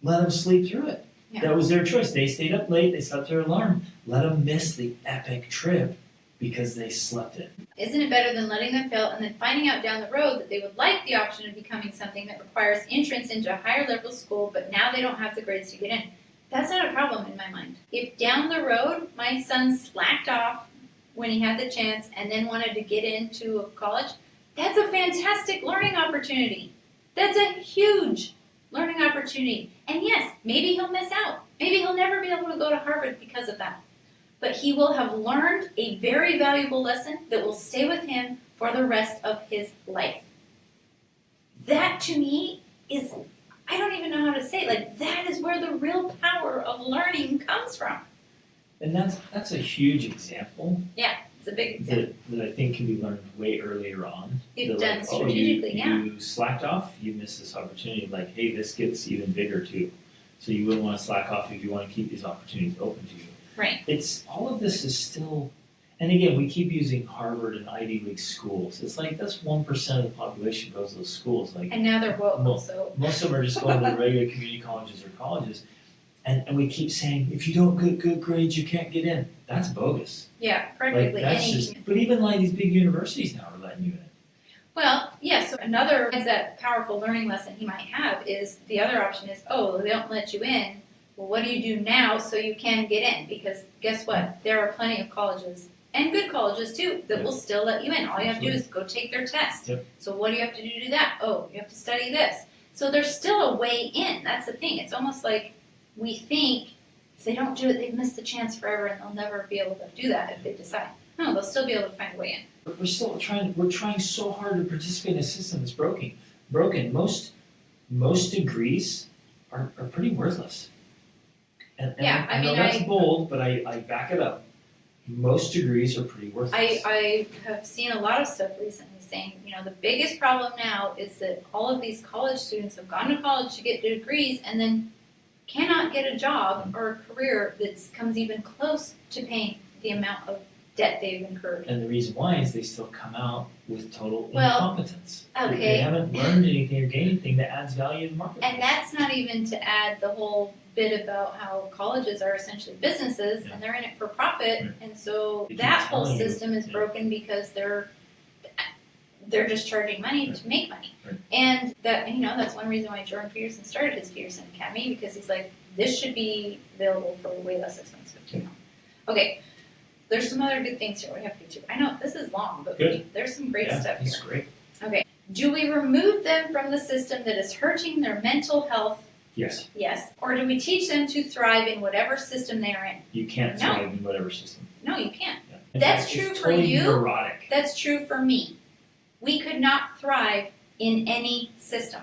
let them sleep through it. Yeah. That was their choice. They stayed up late. They slept their alarm. Let them miss the epic trip because they slept it. Isn't it better than letting them fail and then finding out down the road that they would like the option of becoming something that requires entrance into a higher level school, but now they don't have the grades to get in? That's not a problem in my mind. If down the road my son slacked off when he had the chance and then wanted to get into a college, that's a fantastic learning opportunity. That's a huge learning opportunity. And yes, maybe he'll miss out. Maybe he'll never be able to go to Harvard because of that. But he will have learned a very valuable lesson that will stay with him for the rest of his life. That to me is, I don't even know how to say it, that is where the real power of learning comes from. And that's a huge example. Yeah. It's a big example. that I think can be learned way earlier on. If They're done like, strategically, you slacked off, you missed this opportunity. Like, hey, this gets even bigger too. So you wouldn't want to slack off if you want to keep these opportunities open to you. Right. It's all of this is still, and again, we keep using Harvard and Ivy League schools. It's like that's 1% of the population goes to those schools. Like, And now they're woke, Well, so. most of them are just going to the regular community colleges or colleges. And we keep saying, if you don't get good grades, you can't get in. That's bogus. Yeah, Like, practically that's any. just, but even like these big universities now are letting you in. Well, yeah, so another is that powerful learning lesson he might have is the other option is, oh, they don't let you in. Well, what do you do now so you can get in? Because guess what? There are plenty of colleges, and good colleges too, that will still let you in. All you have to do is go take their test. Yep. So what do you have to do to do that? Oh, you have to study this. So there's still a way in. That's the thing. It's almost like we think if they don't do it, they've missed the chance forever and they'll never be able to do that if they decide. No, they'll still be able to find a way in. But we're trying so hard to participate in a system that's broken. Most degrees are pretty worthless. And Yeah, I know that's bold, but I back it up. Most degrees are pretty worthless. I have seen a lot of stuff recently saying, the biggest problem now is that all of these college students have gone to college to get degrees and then cannot get a job or a career that comes even close to paying the amount of debt they've incurred. And the reason why is they still come out with total Well, incompetence. okay. They haven't learned anything or gained anything that adds value in the marketplace. And that's not even to add the whole bit about how colleges are essentially businesses and they're in it for profit, and so that whole system is broken because they're just charging money to make money. Right. And that's one reason why Jordan Peterson started his Peterson Academy, because he's like, this should be available for way less expensive. Okay, there's some other good things here we have to get to. I know this is long, but there's some great stuff here. That's great. Okay, do we remove them from the system that is hurting their mental health? Yes. Yes. Or do we teach them to thrive in whatever system they are in? You can't thrive in whatever system. No, you can't. Yeah. That's true for you. Neurotic. That's true for me. We could not thrive in any system.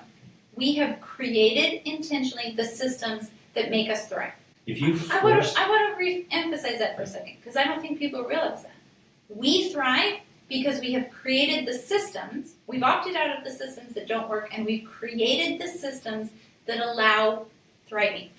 We have created intentionally the systems that make us thrive. If you I want to re-emphasize that for a second, because I don't think people realize that. We thrive because we have created the systems. We've opted out of the systems that don't work, and we've created the systems that allow thriving.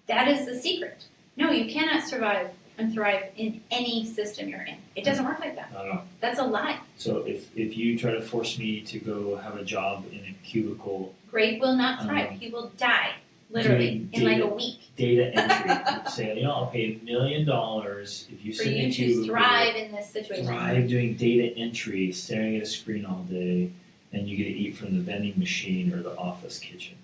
That is the secret. No, you cannot survive and thrive in any system you're in. It doesn't work like that. No. That's a lie. So if you try to force me to go have a job in a cubicle, Greg will not thrive. He will die, literally, in like a week. Data entry, say, I'll pay $1 million if you For sit in a you cubicle. to thrive in this situation. Thrive doing data entry, staring at a screen all day, and you get to eat from the vending machine or the office kitchen.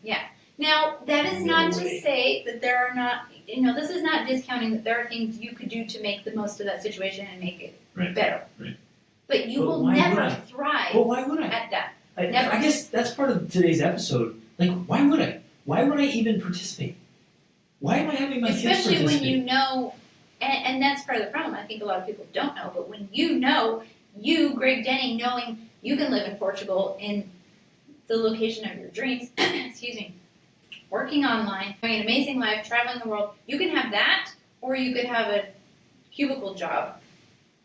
Now, that is not No to way. say that there are not, this is not discounting that there are things you could do to make the most of that situation and make it better. Right. But you But will why never would I? thrive Well, why would I? at that. I Never. guess that's part of today's episode. Like, why would I? Why would I even participate? Why am I having my kids Especially participate? when you know, and that's part of the problem. I think a lot of people don't know, but when you know, Greg Denning, knowing you can live in Portugal in the location of your dreams, excuse me, working online, having an amazing life, traveling the world, you can have that, or you could have a cubicle job.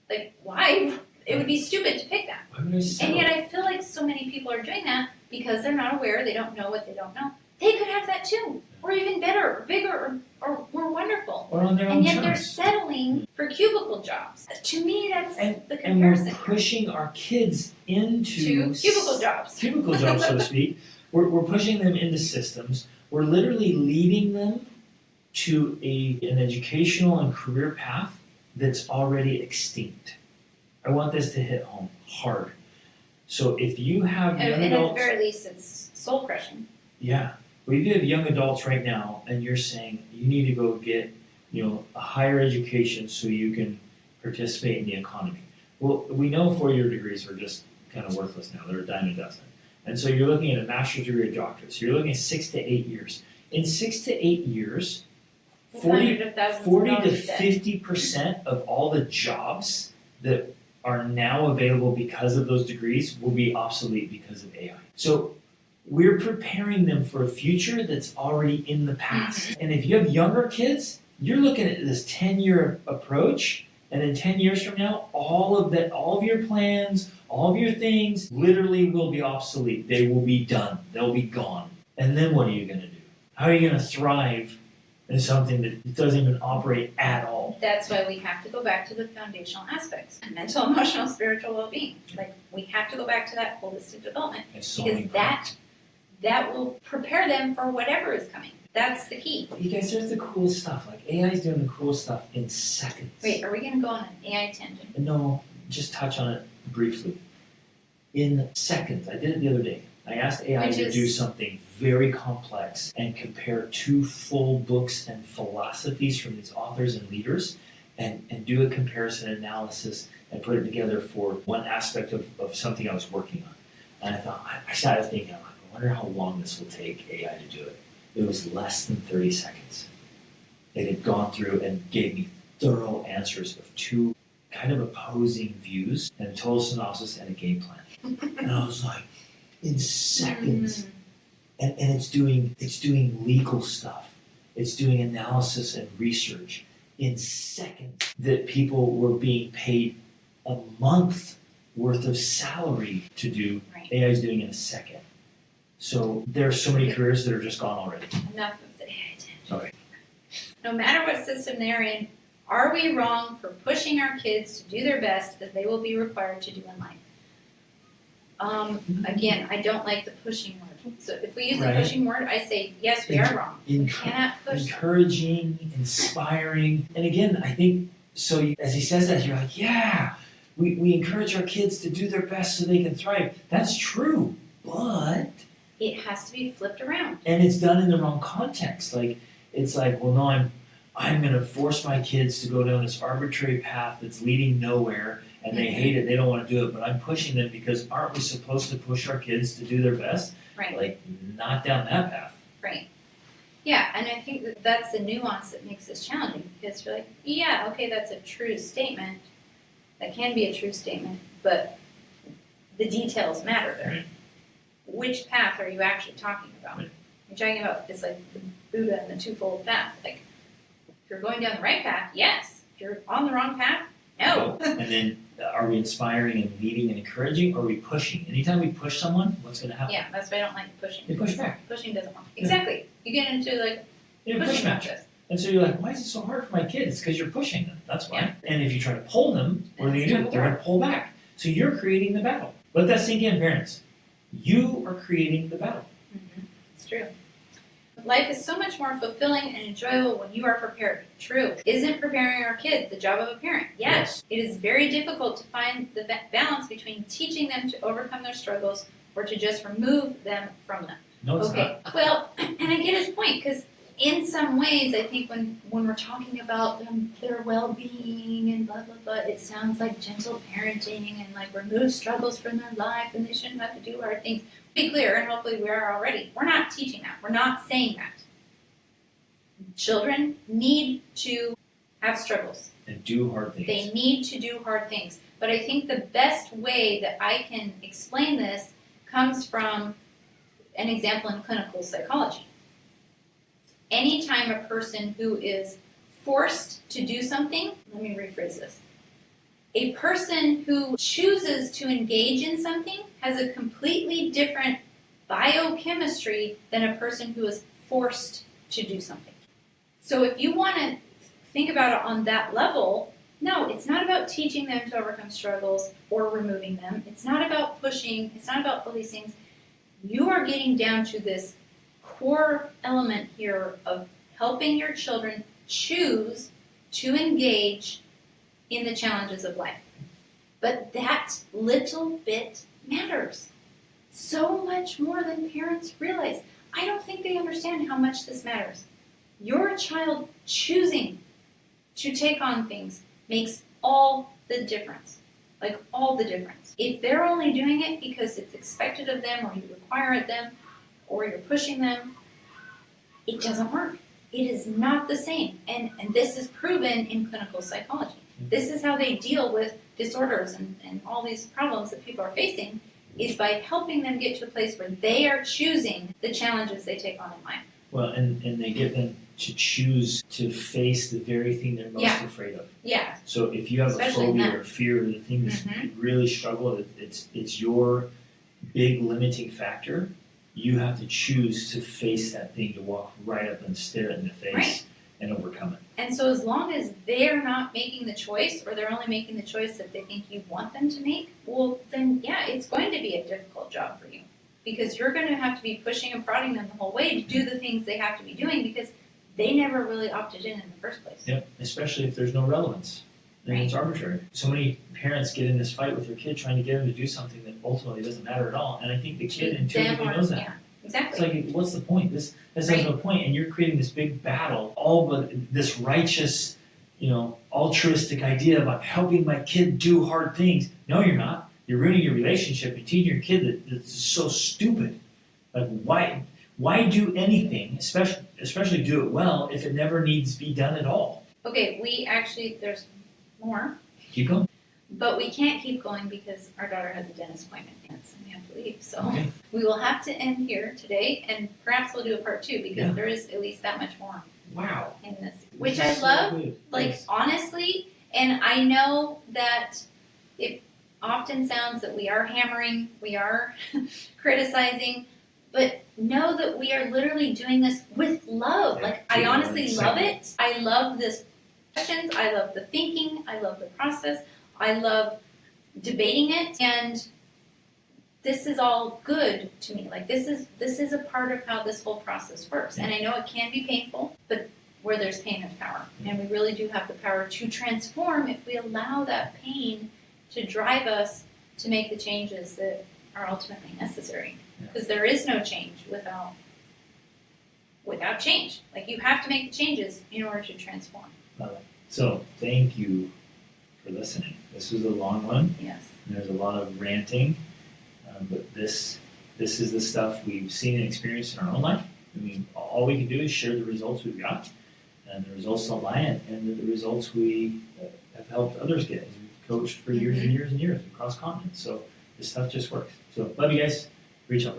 Like, why? It would be stupid to pick that. Why would I settle? And yet I feel like so many people are doing that because they're not aware, they don't know what they don't know. They could have that too, or even better, or bigger, or more wonderful. Or on their own And yet terms. they're settling for cubicle jobs. To me, that's the And we're comparison. pushing our kids into To cubicle jobs. Cubicle jobs, so to speak. We're pushing them into systems. We're literally leading them to an educational and career path that's already extinct. I want this to hit home hard. So if you have young And at the adults, very least, it's soul crushing. yeah. Well, if you have young adults right now, and you're saying you need to go get, a higher education so you can participate in the economy. Well, we know 4-year degrees are just kind of worthless now. They're a dime a dozen. And so you're looking at a master's degree or doctorate. So you're looking at 6 to 8 years. In 6 to 8 years, 40 to 50% of all the jobs that are now available because of those degrees will be obsolete because of AI. So we're preparing them for a future that's already in the past. And if you have younger kids, you're looking at this 10-year approach, And in 10 years from now, all of your plans, all of your things literally will be obsolete. They will be done. They'll be gone. And then what are you going to do? How are you going to thrive in something that doesn't even operate at all? That's why we have to go back to the foundational aspects: mental, emotional, spiritual well-being. Like, we have to go back to that holistic development, because that will prepare them for whatever is coming. That's the key. You guys, there's the cool stuff. Like, AI is doing the cool stuff in seconds. Wait, are we going to go on an AI tangent? No, just touch on it briefly. In seconds, I did it the other day. I asked AI to do something very complex and compare 2 full books and philosophies from these authors and leaders, and do a comparison analysis and put it together for one aspect of something I was working on. And I thought, I started thinking, I wonder how long this will take AI to do it. It was less than 30 seconds. It had gone through and gave me thorough answers of 2 kind of opposing views, and a total synopsis and a game plan. And I was like, in seconds. And it's doing legal stuff. It's doing analysis and research in seconds that people were being paid a month worth of salary to do. Right. AI is doing in a second. So there are so many careers that are just gone already. Enough of the AI tangent. Sorry. No matter what system they're in, are we wrong for pushing our kids to do their best, as they will be required to do in life? Again, I don't like the pushing word. So if we use the pushing word, I say, yes, we are wrong. We cannot push. Encouraging, inspiring. And again, I think, so as he says that, you're like, yeah, we encourage our kids to do their best so they can thrive. That's true, but it has to be flipped around. And it's done in the wrong context. Like, it's like, well, no, I'm going to force my kids to go down this arbitrary path that's leading nowhere, and they hate it, they don't want to do it, but I'm pushing them because aren't we supposed to push our kids to do their best? Right. Like, not down that path. Right. Yeah, and I think that's the nuance that makes this challenging, because you're like, yeah, okay, that's a true statement. That can be a true statement, but the details matter there. Right. Which path are you actually talking about? Right. You're talking about, it's like the Buddha and the twofold path. Like, if you're going down the right path, yes. If you're on the wrong path, no. And then, are we inspiring and leading and encouraging, or are we pushing? Anytime we push someone, what's going to happen? Yeah, that's why I don't like pushing. They push back. Pushing doesn't work. Exactly. You get into like Push back. matches. And so you're like, why is it so hard for my kids? It's because you're pushing them. That's why. Yeah. And if you try to pull them, what are they going to do? They're going to pull back. So you're creating the battle. Let that sink in, parents. You are creating the battle. Mm-hmm. It's true. Life is so much more fulfilling and enjoyable when you are prepared. True. Isn't preparing our kids the job of a parent? Yes. It is very difficult to find the balance between teaching them to overcome their struggles or to just remove them from them. No, it's not. Well, and I get his point, because in some ways, I think when we're talking about their well-being and blah, blah, blah, it sounds like gentle parenting and like remove struggles from their life and they shouldn't have to do hard things. Be clear, and hopefully we are already. We're not teaching that. We're not saying that. Children need to have struggles. And do hard things. They need to do hard things. But I think the best way that I can explain this comes from an example in clinical psychology. Anytime a person who is forced to do something, let me rephrase this. A person who chooses to engage in something has a completely different biochemistry than a person who is forced to do something. So if you want to think about it on that level, no, it's not about teaching them to overcome struggles or removing them. It's not about pushing. It's not about all these things. You are getting down to this core element here of helping your children choose to engage in the challenges of life. But that little bit matters so much more than parents realize. I don't think they understand how much this matters. Your child choosing to take on things makes all the difference. Like, all the difference. If they're only doing it because it's expected of them, or you require it of them, or you're pushing them, it doesn't work. It is not the same. And this is proven in clinical psychology. This is how they deal with disorders and all these problems that people are facing, is by helping them get to a place where they are choosing the challenges they take on in life. Well, and they give them to choose to face the very thing they're most Yeah. afraid of. Yeah. So if you have Especially a in phobia that. or fear, the thing that Mhm. you really struggle, it's your big limiting factor. You have to choose to face that thing, to walk right up and stare it in the face Right. and overcome it. And so as long as they're not making the choice, or they're only making the choice that they think you want them to make, well, then yeah, it's going to be a difficult job for you. Because you're going to have to be pushing and prodding them the whole way to do the things they have to be doing because they never really opted in the first place. Yep, especially if there's no relevance. Then it's arbitrary. So many parents get in this fight with their kid trying to get them to do something that ultimately doesn't matter at all. And I think the kid intuitively knows that. Yeah, exactly. It's like, what's the point? This has Right. no point, and you're creating this big battle, all but this righteous, altruistic idea about helping my kid do hard things. No, you're not. You're ruining your relationship and teaching your kid that it's so stupid. Like, why do anything, especially do it well, if it never needs to be done at all? Okay, there's more, Keep going. but we can't keep going because our daughter has a dentist appointment and we have to leave. So Okay. we will have to end here today, and perhaps we'll do a part 2 because Yeah. there is at least that much more Wow. in this, which This I is so love. good. Like, Yes. honestly, and I know that it often sounds that we are hammering, we are criticizing, but know that we are literally doing this with love. Yeah, Like, I honestly it's love simple. it. I love this questions, I love the thinking, I love the process, I love debating it, and this is all good to me. Like, this is a part of how this whole process works. And I know it can be painful, but where there's pain, there's power. And we really do have the power to transform if we allow that pain to drive us to make the changes that are ultimately necessary. Because there is no change without change. Like, you have to make the changes in order to transform. So, thank you for listening. This was a long one. Yes. And there's a lot of ranting, but this is the stuff we've seen and experienced in our own life. I mean, all we can do is share the results we've got, and the results don't lie, and the results we have helped others get as we've coached for years and years and years across continents. So this stuff just works. So love you guys. Reach out.